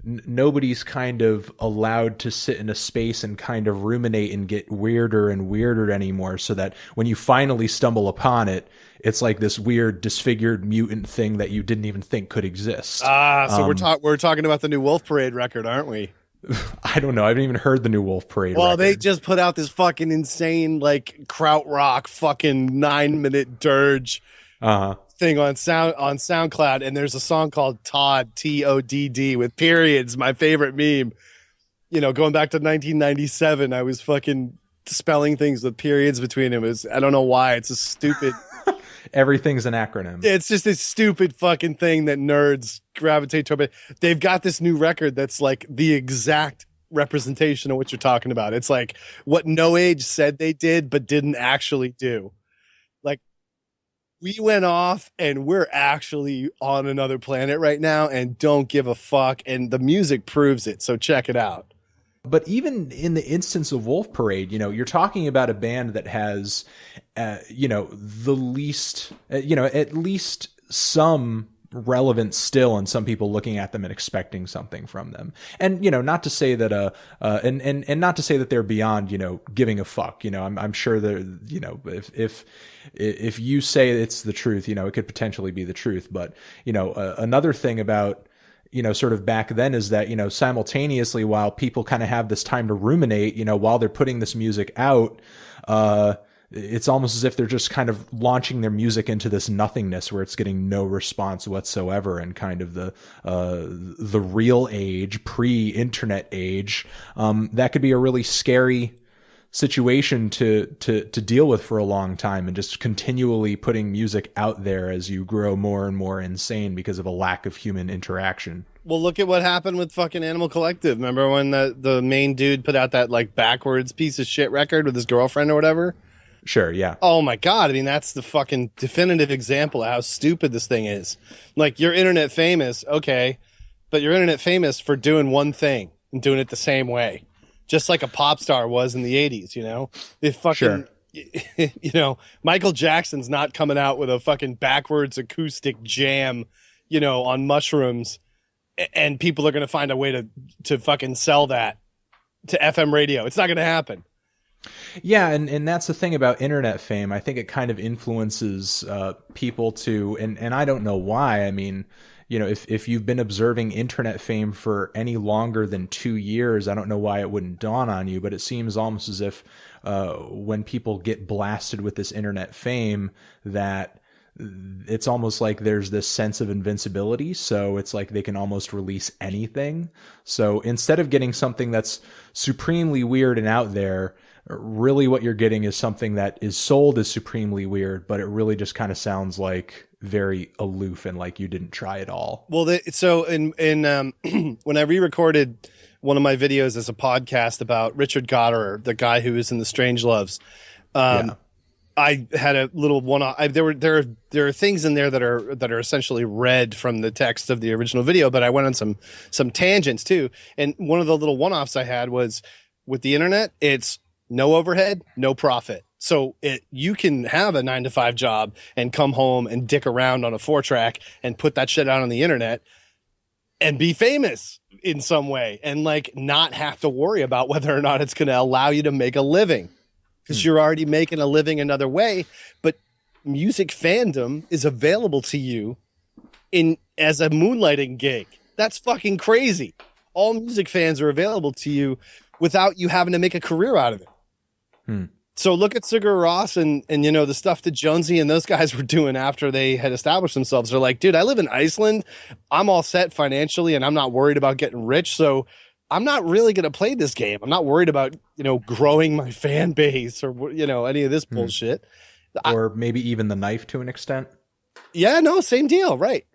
nobody's kind of allowed to sit in a space and kind of ruminate and get weirder and weirder anymore, so that when you finally stumble upon it, it's like this weird disfigured mutant thing that you didn't even think could exist. So we're talking about the new Wolf Parade record, aren't we? I don't know. I haven't even heard the new Wolf Parade record. They just put out this fucking insane like krautrock fucking 9-minute dirge. thing on SoundCloud, and there's a song called Todd, Todd, with periods. My favorite meme. Going back to 1997, I was fucking spelling things with periods between them. I don't know why. It's a stupid. Everything's an acronym. It's just a stupid fucking thing that nerds gravitate toward. But they've got this new record that's like the exact representation of what you're talking about. It's like what No Age said they did, but didn't actually do. Like, we went off and we're actually on another planet right now and don't give a fuck. And the music proves it. So check it out. But even in the instance of Wolf Parade, you're talking about a band that has, the least, at least some relevance still, and some people looking at them and expecting something from them. And, not to say that, and not to say that they're beyond, giving a fuck. I'm sure that, if you say it's the truth, it could potentially be the truth. But, another thing about, sort of back then is that, simultaneously, while people kind of have this time to ruminate, while they're putting this music out, it's almost as if they're just kind of launching their music into this nothingness where it's getting no response whatsoever. And kind of the real age, pre-internet age, that could be a really scary situation to deal with for a long time, and just continually putting music out there as you grow more and more insane because of a lack of human interaction. Well, look at what happened with fucking Animal Collective. Remember when the main dude put out that like backwards piece of shit record with his girlfriend or whatever? Sure, yeah. Oh my God. I mean, that's the fucking definitive example of how stupid this thing is. Like, you're internet famous, okay, but you're internet famous for doing one thing and doing it the same way. Just like a pop star was in the 80s, They fucking, sure. Michael Jackson's not coming out with a fucking backwards acoustic jam, on mushrooms, and people are going to find a way to fucking sell that to FM radio. It's not going to happen. Yeah, and that's the thing about internet fame. I think it kind of influences people to, and I don't know why. I mean, if you've been observing internet fame for any longer than 2 years, I don't know why it wouldn't dawn on you, but it seems almost as if when people get blasted with this internet fame, that it's almost like there's this sense of invincibility. So it's like they can almost release anything. So instead of getting something that's supremely weird and out there, really what you're getting is something that is sold as supremely weird, but it really just kind of sounds like very aloof and like you didn't try at all. Well, so in when I re-recorded one of my videos as a podcast about Richard Goddard, the guy who was in the Strangeloves, I had a little one-off. There are things in there that are essentially read from the text of the original video, but I went on some tangents too. And one of the little one-offs I had was, with the internet, it's no overhead, no profit. So you can have a 9-to-5 job and come home and dick around on a 4-track and put that shit out on the internet and be famous in some way, and like not have to worry about whether or not it's going to allow you to make a living, because you're already making a living another way. But music fandom is available to you as a moonlighting gig. That's fucking crazy. All music fans are available to you without you having to make a career out of it. So look at Sigur Rós and the stuff that Jonesy and those guys were doing after they had established themselves. They're like, dude, I live in Iceland. I'm all set financially and I'm not worried about getting rich. So I'm not really going to play this game. I'm not worried about, growing my fan base or, any of this bullshit. Or maybe even the knife to an extent. Yeah, no, same deal. Right.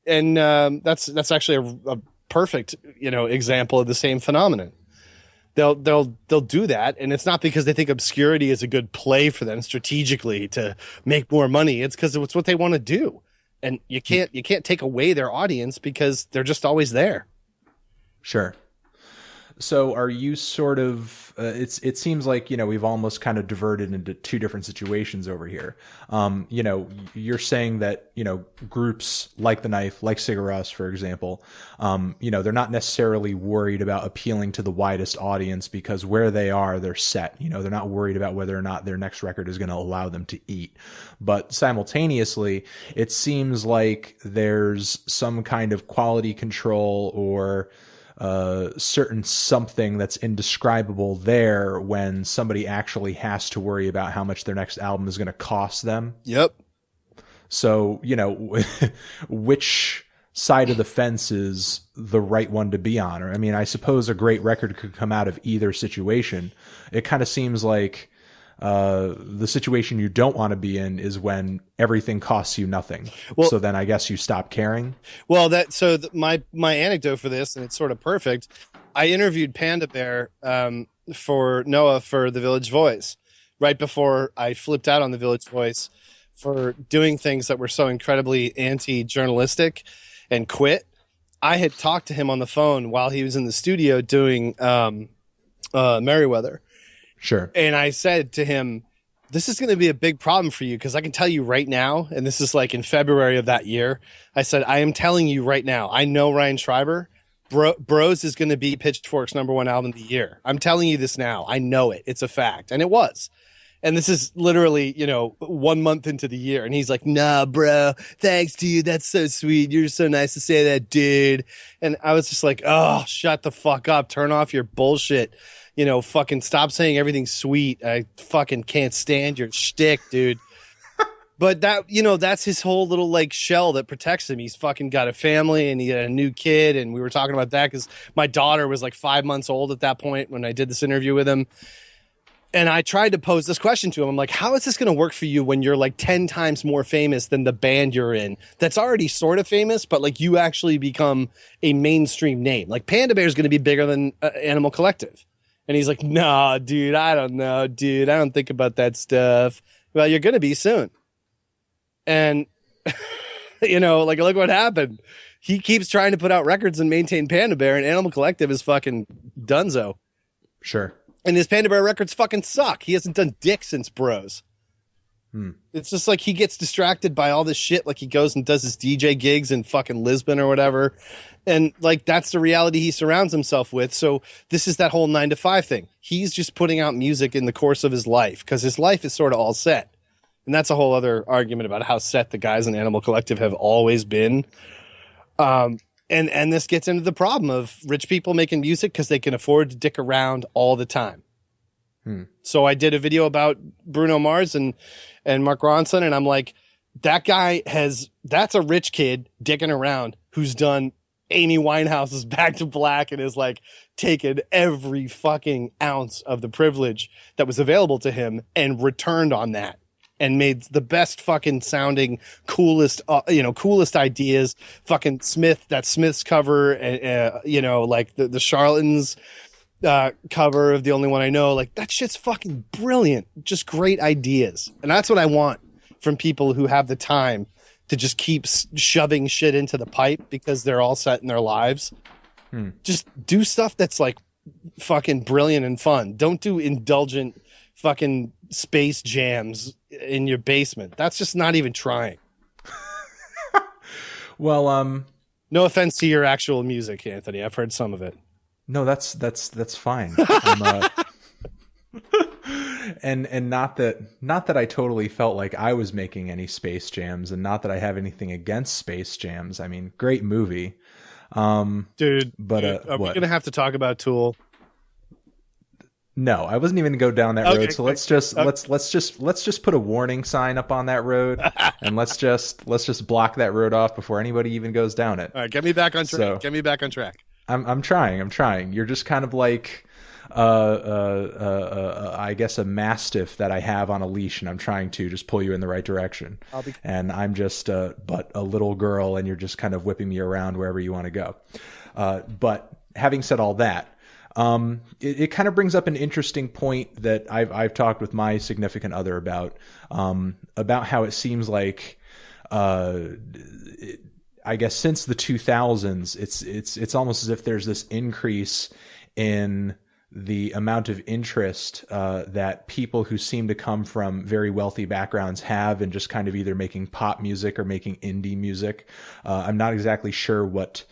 And that's actually a perfect, example of the same phenomenon. They'll do that, and it's not because they think obscurity is a good play for them strategically to make more money. It's because it's what they want to do, and you can't take away their audience because they're just always there. Sure. So are you sort of, it seems like, we've almost kind of diverted into two different situations over here. You're saying that, groups like The Knife, like Sigur Rós, for example, they're not necessarily worried about appealing to the widest audience because where they are, they're set. They're not worried about whether or not their next record is going to allow them to eat. But simultaneously, it seems like there's some kind of quality control or certain something that's indescribable there when somebody actually has to worry about how much their next album is going to cost them. Yep. So, you know, which side of the fence is the right one to be on? Or, I mean, I suppose a great record could come out of either situation. It kind of seems like the situation you don't want to be in is when everything costs you nothing. Well, so then I guess you stop caring. Well, my anecdote for this, and it's sort of perfect. I interviewed Panda Bear for Noah for the Village Voice right before I flipped out on the Village Voice for doing things that were so incredibly anti-journalistic and quit. I had talked to him on the phone while he was in the studio doing Merriweather. Sure. And I said to him, this is going to be a big problem for you, because I can tell you right now, and this is like in February of that year, I said, I am telling you right now, I know Ryan Schreiber, Bros is going to be Pitchfork's #1 album of the year. I'm telling you this now. I know it. It's a fact. And it was. And this is literally, 1 month into the year. And he's like, nah, bro, thanks, dude. That's so sweet. You're so nice to say that, dude. And I was just like, oh, shut the fuck up. Turn off your bullshit. Fucking stop saying everything's sweet. I fucking can't stand your shtick, dude. But that's his whole little like shell that protects him. He's fucking got a family and he had a new kid. And we were talking about that because my daughter was like 5 months old at that point when I did this interview with him. And I tried to pose this question to him. I'm like, how is this going to work for you when you're like 10 times more famous than the band you're in that's already sort of famous, but like you actually become a mainstream name? Like Panda Bear is going to be bigger than Animal Collective. And he's like, nah, dude, I don't know, dude. I don't think about that stuff. Well, you're going to be soon. And, look what happened. He keeps trying to put out records and maintain Panda Bear, and Animal Collective is fucking dunzo. Sure. And his Panda Bear records fucking suck. He hasn't done dick since Bros. It's just like he gets distracted by all this shit. Like he goes and does his DJ gigs in fucking Lisbon or whatever. And like, that's the reality he surrounds himself with. So this is that whole 9 to 5 thing. He's just putting out music in the course of his life because his life is sort of all set. And that's a whole other argument about how set the guys in Animal Collective have always been. And this gets into the problem of rich people making music because they can afford to dick around all the time. So I did a video about Bruno Mars and Mark Ronson, and I'm like, that's a rich kid dicking around who's done Amy Winehouse's Back to Black and is like taken every fucking ounce of the privilege that was available to him and returned on that. And made the best fucking sounding, coolest ideas. Fucking Smith's cover, like the Charlatans cover of The Only One I Know. Like that shit's fucking brilliant. Just great ideas. And that's what I want from people who have the time to just keep shoving shit into the pipe because they're all set in their lives. Just do stuff that's like fucking brilliant and fun. Don't do indulgent fucking space jams in your basement. That's just not even trying. Well, no offense to your actual music, Anthony. I've heard some of it. No, that's fine. And not that I totally felt like I was making any space jams, and not that I have anything against space jams. I mean, great movie. Dude, but are we going to have to talk about Tool? No, I wasn't even going to go down that road. So let's just put a warning sign up on that road, and let's just block that road off before anybody even goes down it. All right, get me back on track. So, get me back on track. I'm trying. You're just kind of like, I guess a mastiff that I have on a leash, and I'm trying to just pull you in the right direction. And I'm just but a little girl, and you're just kind of whipping me around wherever you want to go. But having said all that, it kind of brings up an interesting point that I've talked with my significant other about how it seems like, I guess since the 2000s, it's almost as if there's this increase in the amount of interest that people who seem to come from very wealthy backgrounds have in just kind of either making pop music or making indie music. I'm not exactly sure what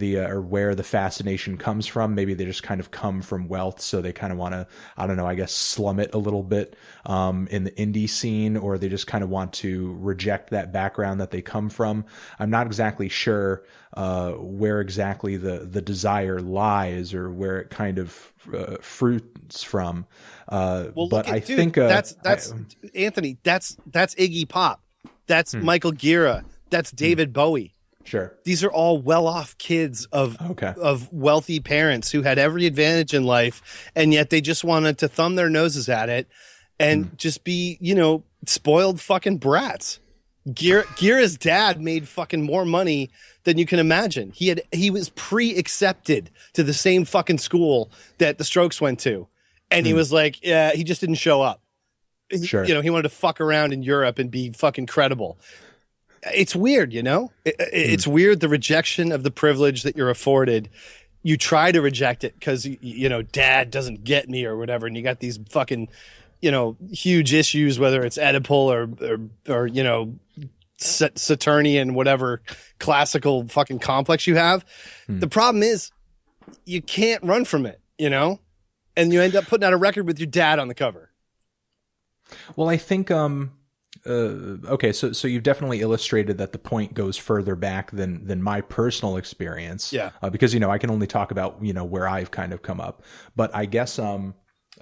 or where the fascination comes from. Maybe they just kind of come from wealth, so they kind of want to, I don't know, I guess slum it a little bit in the indie scene, or they just kind of want to reject that background that they come from. I'm not exactly sure where exactly the desire lies, or where it kind of fruits from. But I think that's Anthony. That's Iggy Pop. That's Michael Gira. That's David Bowie. Sure. These are all well-off kids of wealthy parents who had every advantage in life, and yet they just wanted to thumb their noses at it and just be, spoiled fucking brats. Gira's dad made fucking more money than you can imagine. He was pre-accepted to the same fucking school that the Strokes went to, and he was like, yeah, he just didn't show up. Sure. He wanted to fuck around in Europe and be fucking credible. It's weird, it's weird, the rejection of the privilege that you're afforded. You try to reject it because, dad doesn't get me or whatever. And you got these fucking, huge issues, whether it's Oedipal or Saturnian, whatever classical fucking complex you have. The problem is you can't run from it, and you end up putting out a record with your dad on the cover. Well, I think, okay, so you've definitely illustrated that the point goes further back than my personal experience. Yeah. Because, I can only talk about, where I've kind of come up. But I guess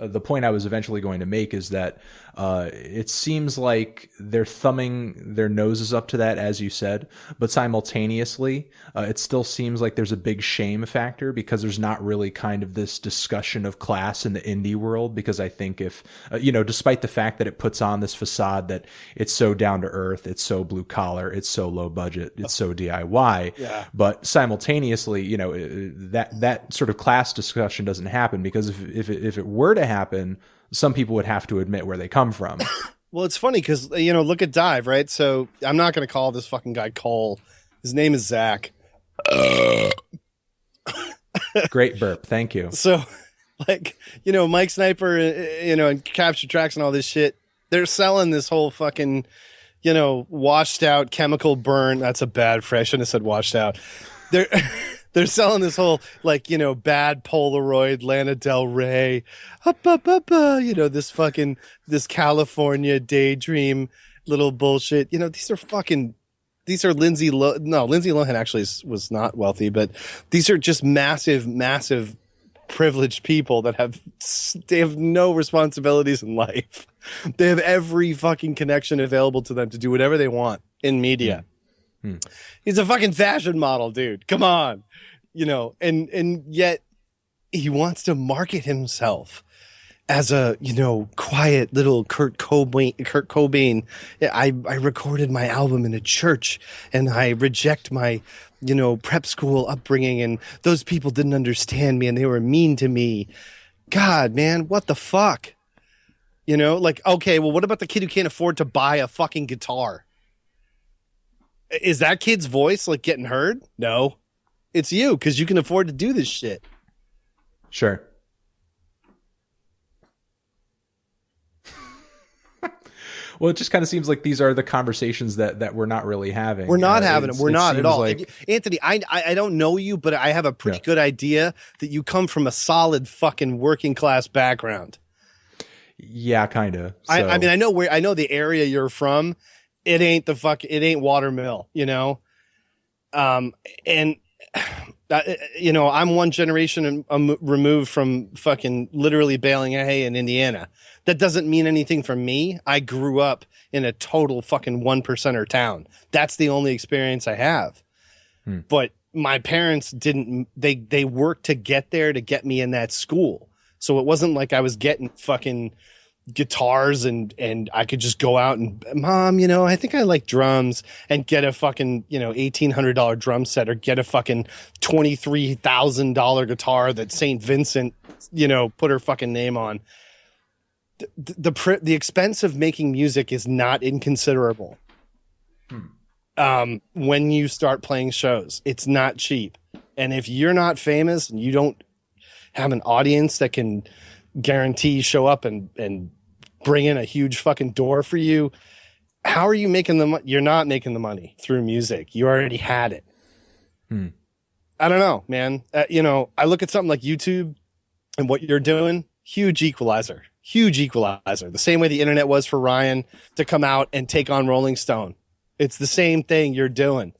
the point I was eventually going to make is that it seems like they're thumbing their noses up to that, as you said, but simultaneously, it still seems like there's a big shame factor because there's not really kind of this discussion of class in the indie world. Because I think if, despite the fact that it puts on this facade that it's so down to earth, it's so blue collar, it's so low budget, it's so DIY, but simultaneously, that sort of class discussion doesn't happen because if it were to happen, some people would have to admit where they come from. Well, it's funny because, look at Dive, right? So I'm not going to call this fucking guy Cole. His name is Zach. Great burp. Thank you. So, Mike Sniper, and Capture Tracks and all this shit, they're selling this whole fucking, washed out chemical burn. That's a bad phrase. I shouldn't have said washed out. They're selling this whole, bad Polaroid, Lana Del Rey, this California daydream little bullshit. These are Lindsay Lohan actually was not wealthy, but these are just massive, massive privileged people that have no responsibilities in life. They have every fucking connection available to them to do whatever they want in media. He's a fucking fashion model, dude. Come on. And yet he wants to market himself as a, quiet little Kurt Cobain. I recorded my album in a church and I reject my, prep school upbringing, and those people didn't understand me and they were mean to me. God, man, what the fuck? Okay, well, what about the kid who can't afford to buy a fucking guitar? Is that kid's voice getting heard? No, it's you because you can afford to do this shit. Sure. Well, it just kind of seems like these are the conversations that we're not really having. We're not having them. We're not at all. Anthony, I don't know you, but I have a pretty good idea that you come from a solid fucking working class background. Yeah, kind of. So. I mean, I know the area you're from. It ain't Watermill, and I'm one generation removed from fucking literally baling hay in Indiana. That doesn't mean anything for me. I grew up in a total fucking 1%er town. That's the only experience I have. But my parents didn't, they worked to get there to get me in that school. So it wasn't like I was getting fucking guitars and I could just go out and, Mom, I think I like drums, and get a fucking, $1,800 drum set, or get a fucking $23,000 guitar that St. Vincent, put her fucking name on. The expense of making music is not inconsiderable. When you start playing shows, it's not cheap. And if you're not famous and you don't have an audience that can guarantee show up and bring in a huge fucking door for you, how are you making the money? You're not making the money through music. You already had it. I don't know, man. I look at something like YouTube and what you're doing, huge equalizer. The same way the internet was for Ryan to come out and take on Rolling Stone. It's the same thing you're doing.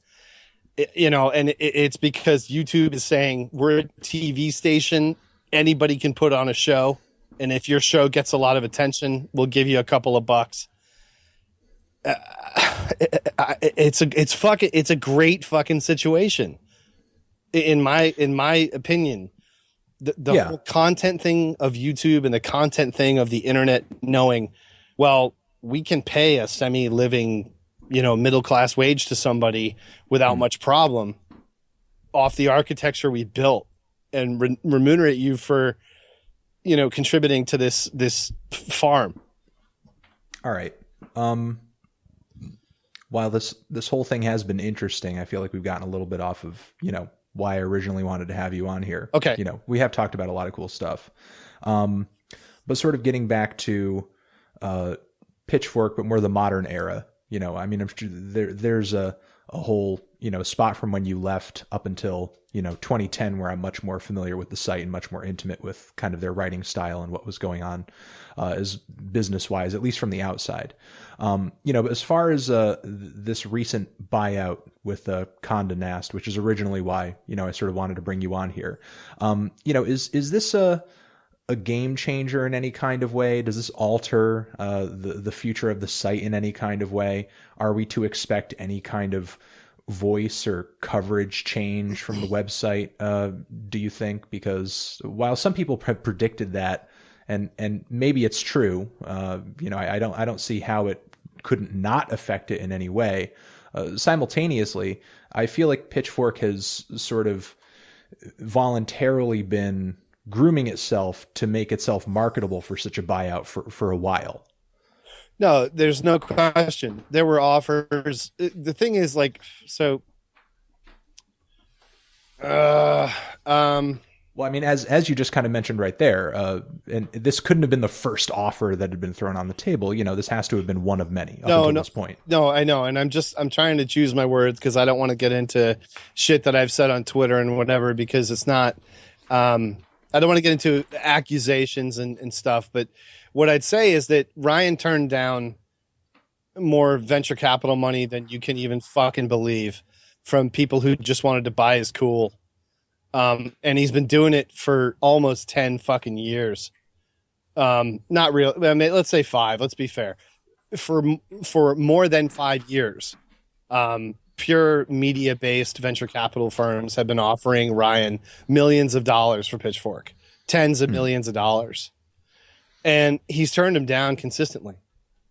It's because YouTube is saying, we're a TV station. Anybody can put on a show. And if your show gets a lot of attention, we'll give you a couple of bucks. it's a great fucking situation in my opinion. The whole content thing of YouTube and the content thing of the internet, knowing, well, we can pay a semi-living, middle-class wage to somebody without much problem off the architecture we built, and remunerate you for, contributing to this farm. All right. While this whole thing has been interesting, I feel like we've gotten a little bit off of, why I originally wanted to have you on here. Okay. We have talked about a lot of cool stuff. But sort of getting back to Pitchfork, but more the modern era, I'm sure there's a whole, spot from when you left up until, 2010, where I'm much more familiar with the site and much more intimate with kind of their writing style and what was going on as business wise, at least from the outside. But as far as this recent buyout with Condé Nast, which is originally why, I sort of wanted to bring you on here. Is this a game changer in any kind of way? Does this alter the future of the site in any kind of way? Are we to expect any kind of voice or coverage change from the website, do you think? Because while some people have predicted that, and maybe it's true, I don't see how it couldn't not affect it in any way. Simultaneously, I feel like Pitchfork has sort of voluntarily been grooming itself to make itself marketable for such a buyout for a while. No, there's no question. There were offers. The thing is, Well, I mean, as you just kind of mentioned right there, and this couldn't have been the first offer that had been thrown on the table. This has to have been one of many up until this point. No, I know. And I'm trying to choose my words because I don't want to get into shit that I've said on Twitter and whatever, because it's not, I don't want to get into accusations and stuff. But what I'd say is that Ryan turned down more venture capital money than you can even fucking believe from people who just wanted to buy his cool. And he's been doing it for almost 10 fucking years. Not real. I mean, let's say 5. Let's be fair. For more than 5 years, pure media-based venture capital firms have been offering Ryan millions of dollars for Pitchfork, tens of millions of dollars, and he's turned them down consistently.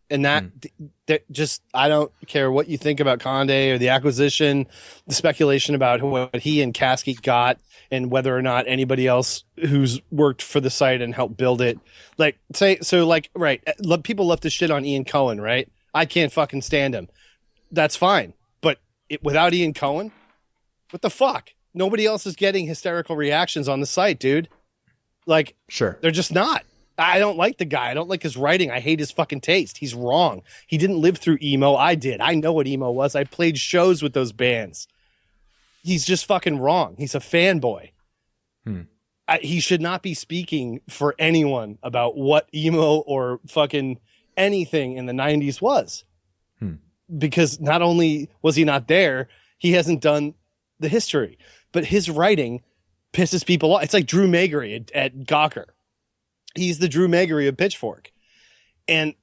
And that just, I don't care what you think about Condé or the acquisition, the speculation about what he and Caskey got, and whether or not anybody else who's worked for the site and helped build it. Right. People love to shit on Ian Cohen, right? I can't fucking stand him. That's fine. But without Ian Cohen, what the fuck? Nobody else is getting hysterical reactions on the site, dude. Sure. They're just not. I don't like the guy. I don't like his writing. I hate his fucking taste. He's wrong. He didn't live through emo. I did. I know what emo was. I played shows with those bands. He's just fucking wrong. He's a fanboy. He should not be speaking for anyone about what emo or fucking anything in the 90s was. Because not only was he not there, he hasn't done the history, but his writing pisses people off. It's like Drew Magery at Gawker. He's the Drew Magery of Pitchfork. And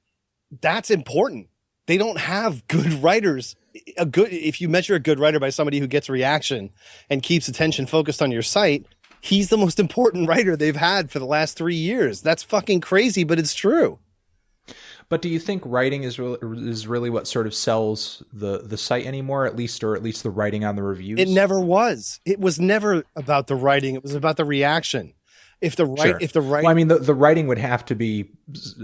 that's important. They don't have good writers. If you measure a good writer by somebody who gets reaction and keeps attention focused on your site, he's the most important writer they've had for the last 3 years. That's fucking crazy, but it's true. But do you think writing is really what sort of sells the site anymore, at least the writing on the reviews? It never was. It was never about the writing. It was about the reaction. Well, I mean, the writing would have to be.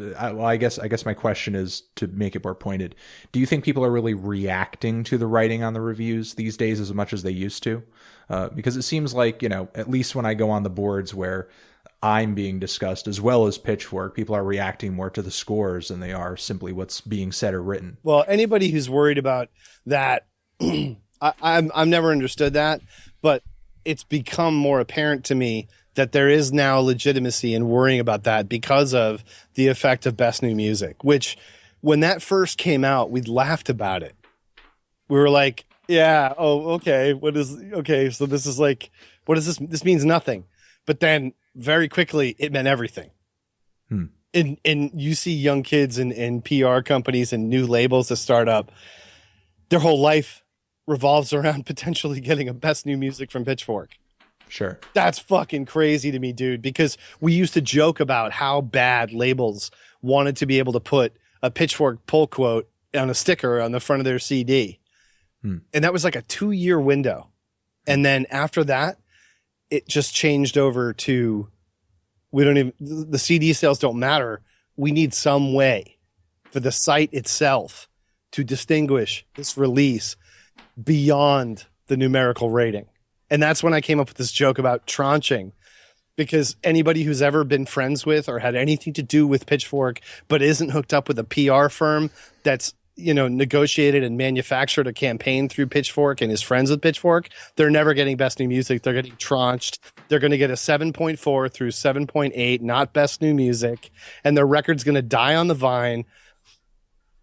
Well, I guess my question is, to make it more pointed, do you think people are really reacting to the writing on the reviews these days as much as they used to? Because it seems like, at least when I go on the boards where I'm being discussed, as well as Pitchfork, people are reacting more to the scores than they are simply what's being said or written. Well, anybody who's worried about that, I've never understood that, but it's become more apparent to me that there is now legitimacy in worrying about that because of the effect of Best New Music, which when that first came out, we laughed about it. We were like, yeah, oh, okay. So this is like, what is this? This means nothing. But then very quickly it meant everything. And you see young kids and PR companies and new labels that start up. their whole life revolves around potentially getting a best new music from Pitchfork. Sure. That's fucking crazy to me, dude, because we used to joke about how bad labels wanted to be able to put a Pitchfork pull quote on a sticker on the front of their CD. And that was like a 2-year window. And then after that, it just changed over to, the CD sales don't matter. We need some way for the site itself to distinguish this release beyond the numerical rating. And that's when I came up with this joke about tranching, because anybody who's ever been friends with or had anything to do with Pitchfork, but isn't hooked up with a PR firm that's, negotiated and manufactured a campaign through Pitchfork and is friends with Pitchfork, they're never getting best new music. They're getting tranched. They're going to get a 7.4 through 7.8, not best new music. And their record's going to die on the vine.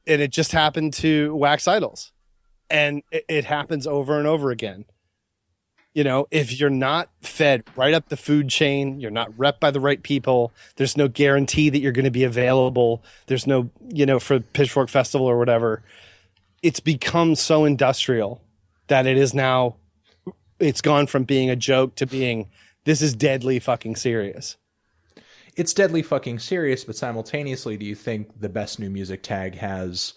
And it just happened to Wax Idols. And it happens over and over again. If you're not fed right up the food chain, you're not repped by the right people, there's no guarantee that you're going to be available. There's no, for Pitchfork Festival or whatever. It's become so industrial that it is now, it's gone from being a joke to being, this is deadly fucking serious. It's deadly fucking serious, but simultaneously, do you think the best new music tag has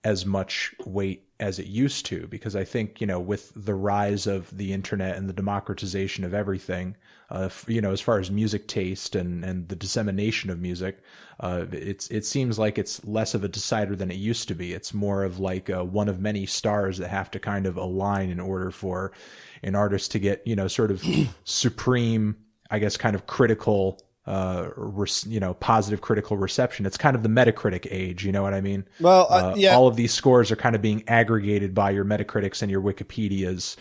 as much weight as it used to? Because I think, with the rise of the internet and the democratization of everything, as far as music taste and the dissemination of music, it seems like it's less of a decider than it used to be. It's more of like one of many stars that have to kind of align in order for an artist to get, sort of supreme, I guess, kind of critical, positive critical reception. It's kind of the Metacritic age, you know what I mean? Well, yeah. All of these scores are kind of being aggregated by your Metacritics and your Wikipedias,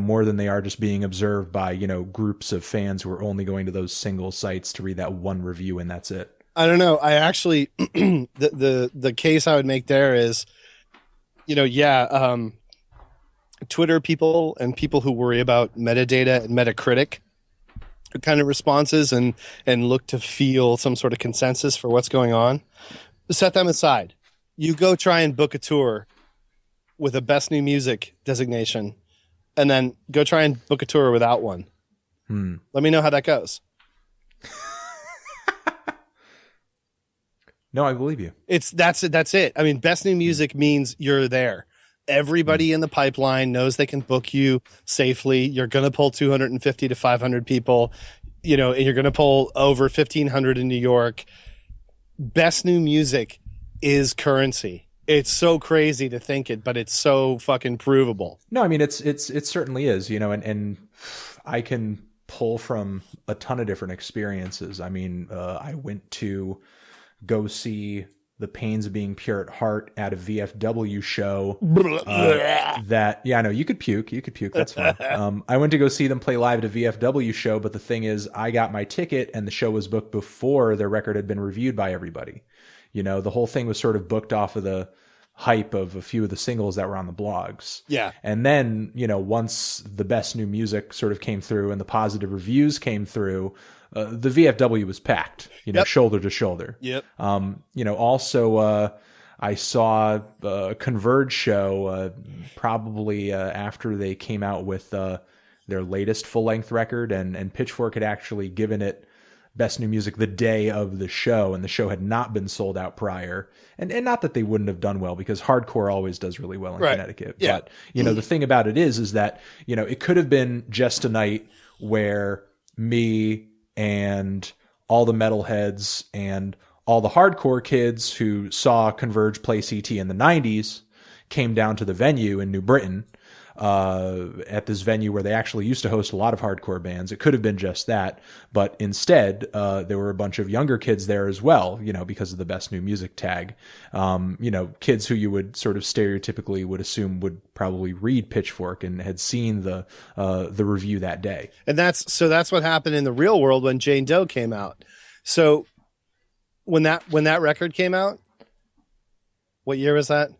more than they are just being observed by, groups of fans who are only going to those single sites to read that one review and that's it. I don't know. I actually, the case I would make there is, Twitter people and people who worry about metadata and Metacritic kind of responses and look to feel some sort of consensus for what's going on, set them aside. You go try and book a tour with a best new music designation, and then go try and book a tour without one. Let me know how that goes. No, I believe you. That's it. I mean, best new music means you're there. Everybody in the pipeline knows they can book you safely. You're going to pull 250 to 500 people, and you're going to pull over 1,500 in New York. Best new music is currency. It's so crazy to think it, but it's so fucking provable. No, I mean, it certainly is, and I can pull from a ton of different experiences. I mean, I went to go see The Pains of Being Pure at Heart at a VFW show. I know you could puke. That's fine. I went to go see them play live at a VFW show, but the thing is, I got my ticket and the show was booked before their record had been reviewed by everybody. The whole thing was sort of booked off of the hype of a few of the singles that were on the blogs. Yeah. And then, once the best new music sort of came through and the positive reviews came through, the VFW was packed, shoulder to shoulder. Yep. Also, I saw a Converge show probably after they came out with their latest full-length record, and Pitchfork had actually given it best new music the day of the show, and the show had not been sold out prior. And not that they wouldn't have done well, because hardcore always does really well in Connecticut. Yeah. But, the thing about it is that, it could have been just a night where me and all the metalheads and all the hardcore kids who saw Converge play CT in the 90s came down to the venue in New Britain, at this venue where they actually used to host a lot of hardcore bands. It could have been just that, but instead, there were a bunch of younger kids there as well, because of the best new music tag. Kids who you would sort of stereotypically would assume would probably read Pitchfork and had seen the review that day. And that's what happened in the real world when Jane Doe came out. So when that record came out, what year was that?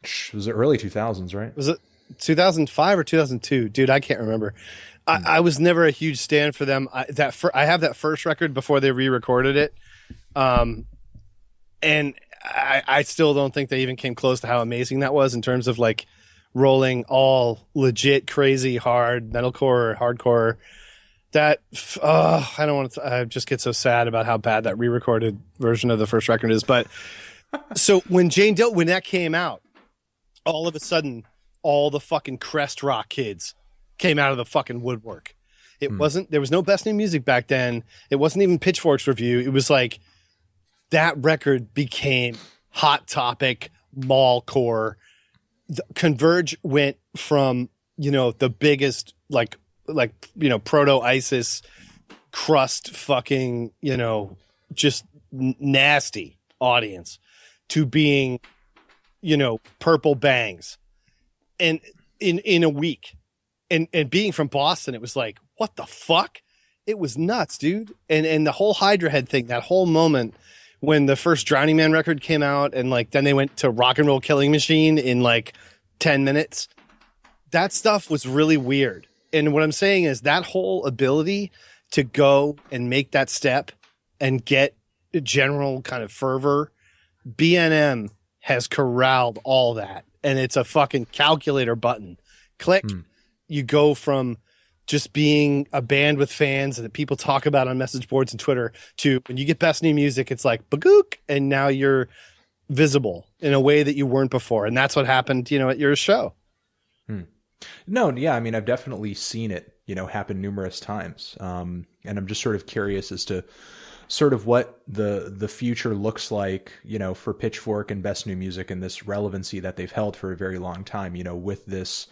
It was the early 2000s, right? Was it 2005 or 2002? Dude, I can't remember. I was never a huge stand for them. I have that first record before they re-recorded it. And I still don't think they even came close to how amazing that was in terms of like rolling all legit crazy hard metalcore or hardcore. That I don't want to. I just get so sad about how bad that re-recorded version of the first record is. But so when when that came out, all of a sudden, all the fucking crest rock kids came out of the fucking woodwork. It wasn't. There was no Best New Music back then. It wasn't even Pitchfork's review. It was like that record became Hot Topic, mallcore. Converge went from the biggest like proto ISIS crust fucking just nasty audience to being Purple Bangs, and in a week, and being from Boston, it was like, what the fuck? It was nuts, dude. And the whole Hydra Head thing, that whole moment when the first Drowning Man record came out, and like then they went to Rock and Roll Killing Machine in like 10 minutes. That stuff was really weird. And what I'm saying is that whole ability to go and make that step and get general kind of fervor, BNM has corralled all that. And it's a fucking calculator button. Click. You go from just being a band with fans that people talk about on message boards and Twitter to when you get Best New Music, it's like bagook, and now you're visible in a way that you weren't before. And that's what happened, at your show. No, yeah, I mean, I've definitely seen it, happen numerous times. And I'm just sort of curious as to sort of what the future looks like, for Pitchfork and Best New Music and this relevancy that they've held for a very long time, with this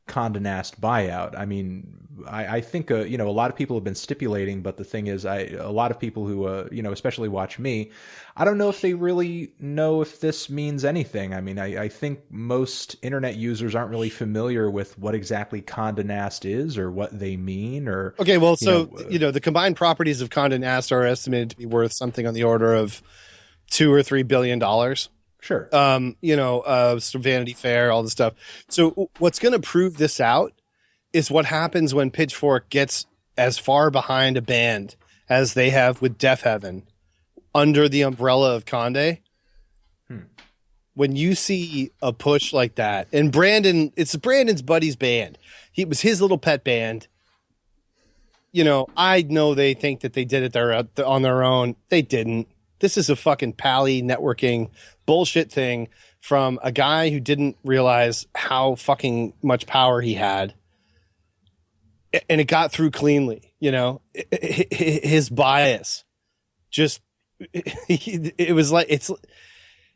Condé Nast buyout. I mean, I think, a lot of people have been stipulating, but the thing is, a lot of people who, especially watch me, I don't know if they really know if this means anything. I mean, I think most internet users aren't really familiar with what exactly Condé Nast is or what they mean or. Okay. Well, the combined properties of Condé Nast are estimated to be worth something on the order of $2 or $3 billion. Sure. Some Vanity Fair, all this stuff. So what's going to prove this out is what happens when Pitchfork gets as far behind a band as they have with Deaf Heaven under the umbrella of Condé. When you see a push like that, and Brandon, it's Brandon's buddy's band. It was his little pet band. I know they think that they did it on their own. They didn't. This is a fucking pally networking bullshit thing from a guy who didn't realize how fucking much power he had. And it got through cleanly, his bias just, it was like,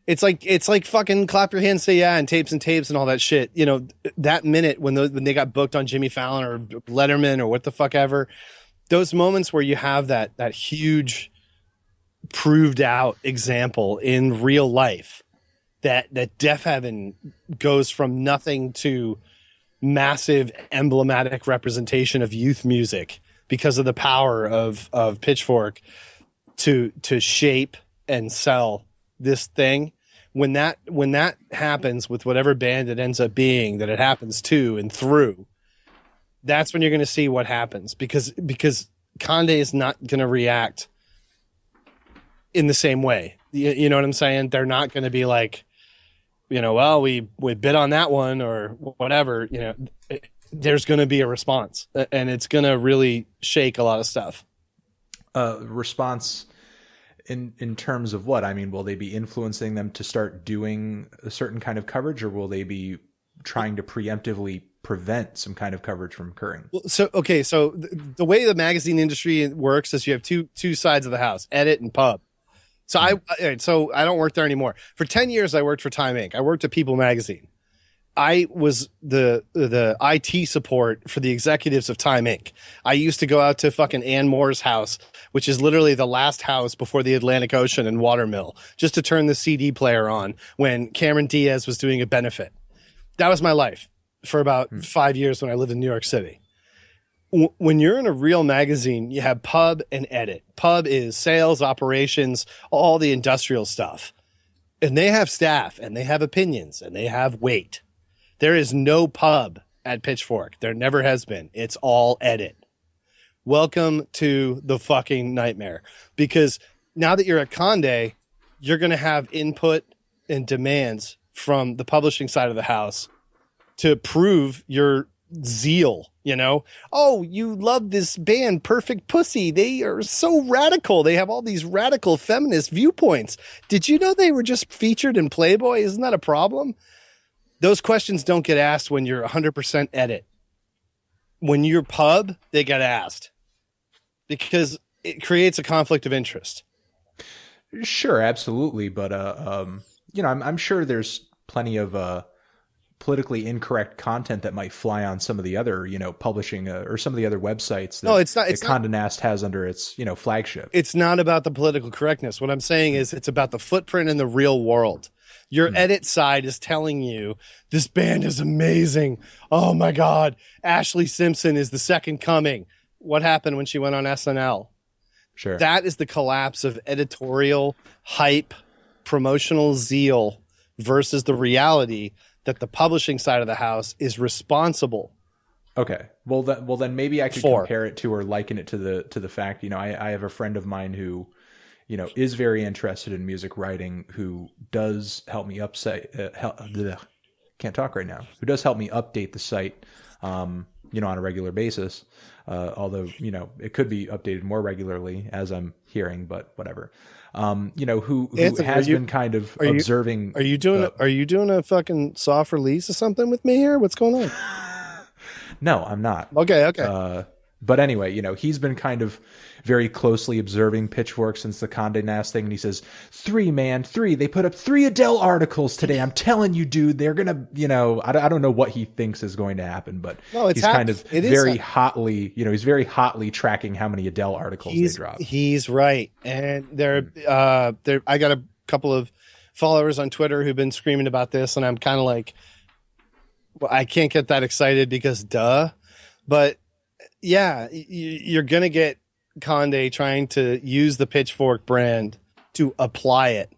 it's like fucking clap your hands, say yeah, and tapes and all that shit. That minute when they got booked on Jimmy Fallon or Letterman or what the fuck ever, those moments where you have that huge proved out example in real life that Deaf Heaven goes from nothing to massive emblematic representation of youth music because of the power of Pitchfork to shape and sell this thing. When that happens with whatever band it ends up being that it happens to and through, that's when you're going to see what happens because Condé is not going to react in the same way. You know what I'm saying? They're not going to be like, well, we bid on that one or whatever. There's going to be a response, and it's going to really shake a lot of stuff. Response in terms of what? I mean, will they be influencing them to start doing a certain kind of coverage, or will they be trying to preemptively prevent some kind of coverage from occurring? Well, so the way the magazine industry works is you have two sides of the house: edit and pub. So I don't work there anymore. For 10 years, I worked for Time Inc. I worked at People Magazine. I was the IT support for the executives of Time Inc. I used to go out to fucking Ann Moore's house, which is literally the last house before the Atlantic Ocean and Watermill, just to turn the CD player on when Cameron Diaz was doing a benefit. That was my life for about 5 years when I lived in New York City. When you're in a real magazine, you have pub and edit. Pub is sales, operations, all the industrial stuff. And they have staff and they have opinions and they have weight. There is no pub at Pitchfork. There never has been. It's all edit. Welcome to the fucking nightmare. Because now that you're at Condé, you're going to have input and demands from the publishing side of the house to prove your zeal. Oh, you love this band Perfect Pussy, they are so radical, they have all these radical feminist viewpoints. Did you know they were just featured in Playboy? Isn't that a problem? Those questions don't get asked when you're 100% edit. When you're pub, they get asked because it creates a conflict of interest. Sure, absolutely, but I'm sure there's plenty of politically incorrect content that might fly on some of the other, publishing or some of the other websites that, Condé Nast has under its, flagship. It's not about the political correctness. What I'm saying is it's about the footprint in the real world. Your edit side is telling you this band is amazing. Oh my God. Ashley Simpson is the second coming. What happened when she went on SNL? Sure. That is the collapse of editorial hype, promotional zeal versus the reality that the publishing side of the house is responsible. Okay. Well, then maybe I could compare it to or liken it to the fact, I have a friend of mine who, is very interested in music writing, who does help me can't talk right now, who does help me update the site, on a regular basis. Although, it could be updated more regularly as I'm hearing, but whatever. Who Anthony, has been kind of observing. Are you doing a fucking soft release or something with me here? What's going on? No, I'm not. Okay. But anyway, he's been kind of very closely observing Pitchfork since the Condé Nast thing. And he says, three, they put up 3 Adele articles today. I'm telling you, dude, they're going to, I don't know what he thinks is going to happen, but he's kind of very hotly, he's very hotly tracking how many Adele articles they drop. He's right. And I got a couple of followers on Twitter who've been screaming about this. And I'm kind of like, well, I can't get that excited because duh. But yeah, you're going to get Condé trying to use the Pitchfork brand to apply it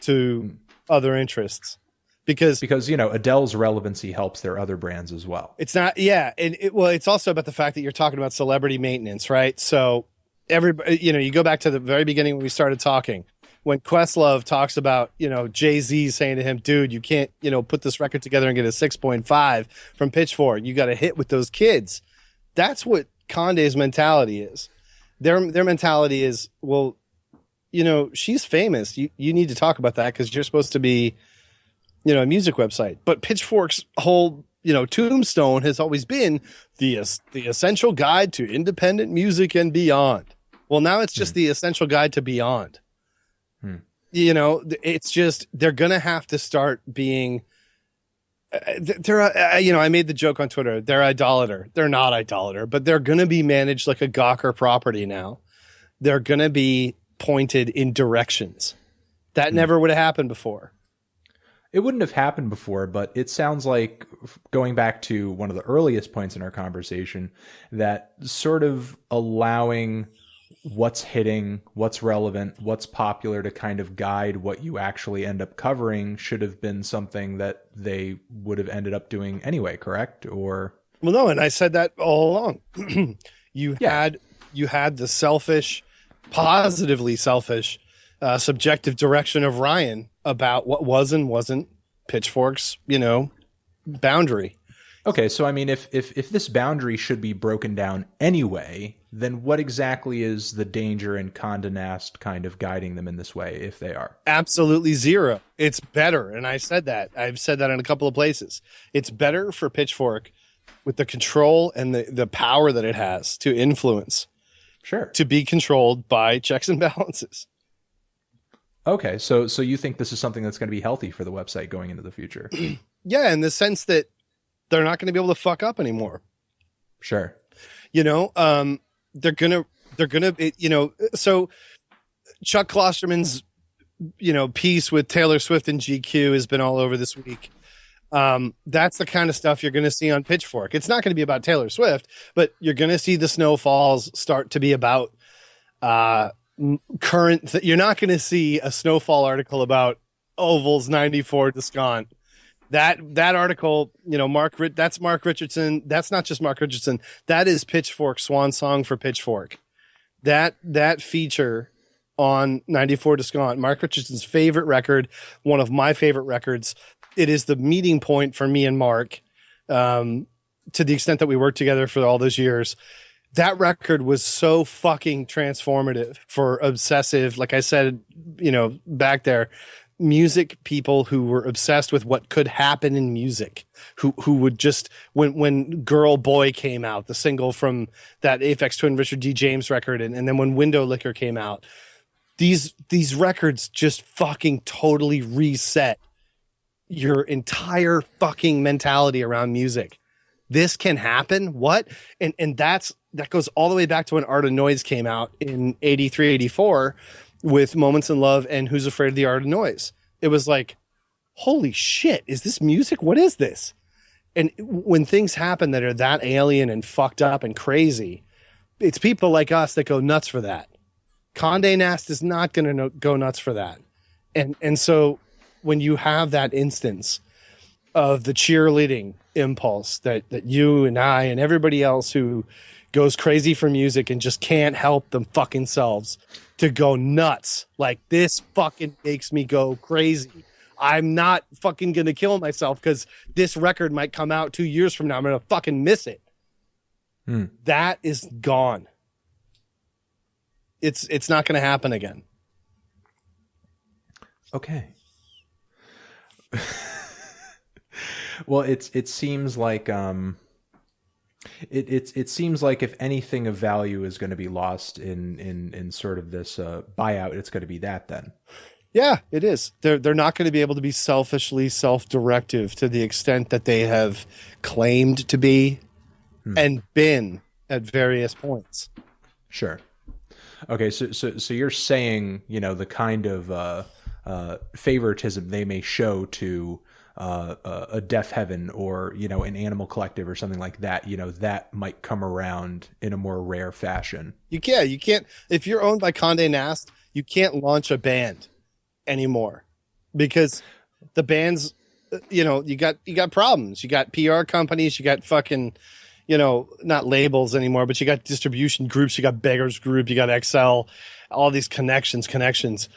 to other interests because Adele's relevancy helps their other brands as well. It's not. Yeah. And it's also about the fact that you're talking about celebrity maintenance, right? So everybody, you go back to the very beginning when we started talking, when Questlove talks about, Jay-Z saying to him, dude, you can't, put this record together and get a 6.5 from Pitchfork. You got to hit with those kids. That's what Condé's mentality is. Their mentality is, well, she's famous. You need to talk about that because you're supposed to be, a music website. But Pitchfork's whole, tombstone has always been the essential guide to independent music and beyond. Well, now it's just the essential guide to beyond. It's just they're going to have to start being I made the joke on Twitter. They're idolater. They're not idolater, but they're going to be managed like a Gawker property now. They're going to be pointed in directions. That never would have happened before. It wouldn't have happened before, but it sounds like, going back to one of the earliest points in our conversation, that sort of allowing what's hitting, what's relevant, what's popular to kind of guide what you actually end up covering should have been something that they would have ended up doing anyway, correct? Or well, no, and I said that all along. You had the selfish, positively selfish, subjective direction of Ryan about what was and wasn't Pitchfork's, boundary. Okay, so I mean, if this boundary should be broken down anyway, then what exactly is the danger in Condé Nast kind of guiding them in this way, if they are? Absolutely zero. It's better, and I said that. I've said that in a couple of places. It's better for Pitchfork with the control and the power that it has to influence. Sure. To be controlled by checks and balances. Okay, so you think this is something that's going to be healthy for the website going into the future? Yeah, in the sense that they're not going to be able to fuck up anymore. Sure. They're gonna, so Chuck Klosterman's, piece with Taylor Swift and GQ has been all over this week. That's the kind of stuff you're going to see on Pitchfork. It's not going to be about Taylor Swift, but you're going to see the snowfalls start to be about, current. You're not going to see a snowfall article about Oval's 94 Descant. That article, that's Mark Richardson. That's not just Mark Richardson. That is Pitchfork's swan song for Pitchfork. That feature on 94 Descant, Mark Richardson's favorite record, one of my favorite records. It is the meeting point for me and Mark, to the extent that we worked together for all those years. That record was so fucking transformative for obsessive, like I said, back there, music people who were obsessed with what could happen in music, who would just, when Girl Boy came out, the single from that Aphex Twin Richard D. James record, and then when Window Licker came out, these records just fucking totally reset your entire fucking mentality around music. This can happen. What? And that goes all the way back to when Art of Noise came out in 83, 84 with Moments in Love and Who's Afraid of the Art of Noise. It was like, holy shit, is this music? What is this? And when things happen that are that alien and fucked up and crazy, it's people like us that go nuts for that. Condé Nast is not going to go nuts for that. And so when you have that instance of the cheerleading impulse that you and I and everybody else who goes crazy for music and just can't help them fucking selves to go nuts, like, this fucking makes me go crazy. I'm not fucking going to kill myself because this record might come out 2 years from now. I'm going to fucking miss it. That is gone. It's not going to happen again. Okay. Well, it seems like it seems like if anything of value is going to be lost in sort of this buyout, it's going to be that then. Yeah, it is. They're not going to be able to be selfishly self-directive to the extent that they have claimed to be and been at various points. Sure. Okay, so you're saying, the kind of favoritism they may show to a Deaf Heaven or, an Animal Collective or something like that, that might come around in a more rare fashion. You can't, if you're owned by Condé Nast, you can't launch a band anymore because the bands, you got problems. You got PR companies, you got fucking, not labels anymore, but you got distribution groups, you got Beggars Group, you got XL, all these connections.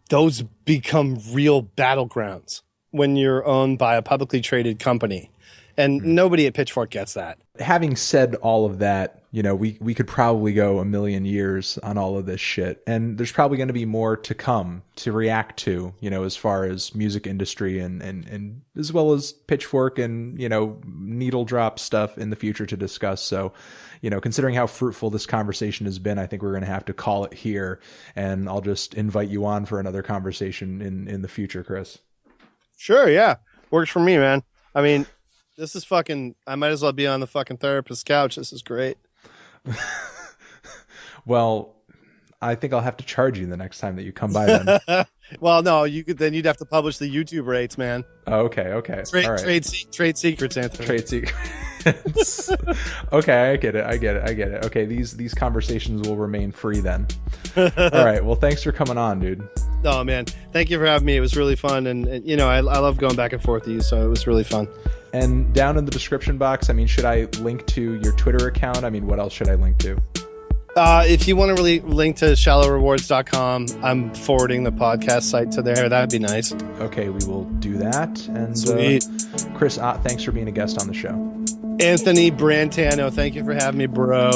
Those become real battlegrounds when you're owned by a publicly traded company. And nobody at Pitchfork gets that. Having said all of that, we could probably go a million years on all of this shit. And there's probably going to be more to come to react to, as far as music industry and as well as Pitchfork and, needle drop stuff in the future to discuss. So, considering how fruitful this conversation has been, I think we're going to have to call it here. And I'll just invite you on for another conversation in the future, Chris. Sure. Yeah. Works for me, man. I mean, this is fucking, I might as well be on the fucking therapist's couch. This is great. Well, I think I'll have to charge you the next time that you come by then. Well, no, you'd have to publish the YouTube rates, man. Oh, okay. All right. Trade secrets, Anthony. Trade secrets. Okay, I get it. Okay, these conversations will remain free then. All right. Well, thanks for coming on, dude. Oh, man. Thank you for having me. It was really fun. And I love going back and forth with you. So it was really fun. And down in the description box, should I link to your Twitter account? What else should I link to? If you want to really link to shallowrewards.com, I'm forwarding the podcast site to there. That'd be nice. Okay, we will do that. And Sweet. Chris Ott, thanks for being a guest on the show. Anthony Brantano, thank you for having me, bro.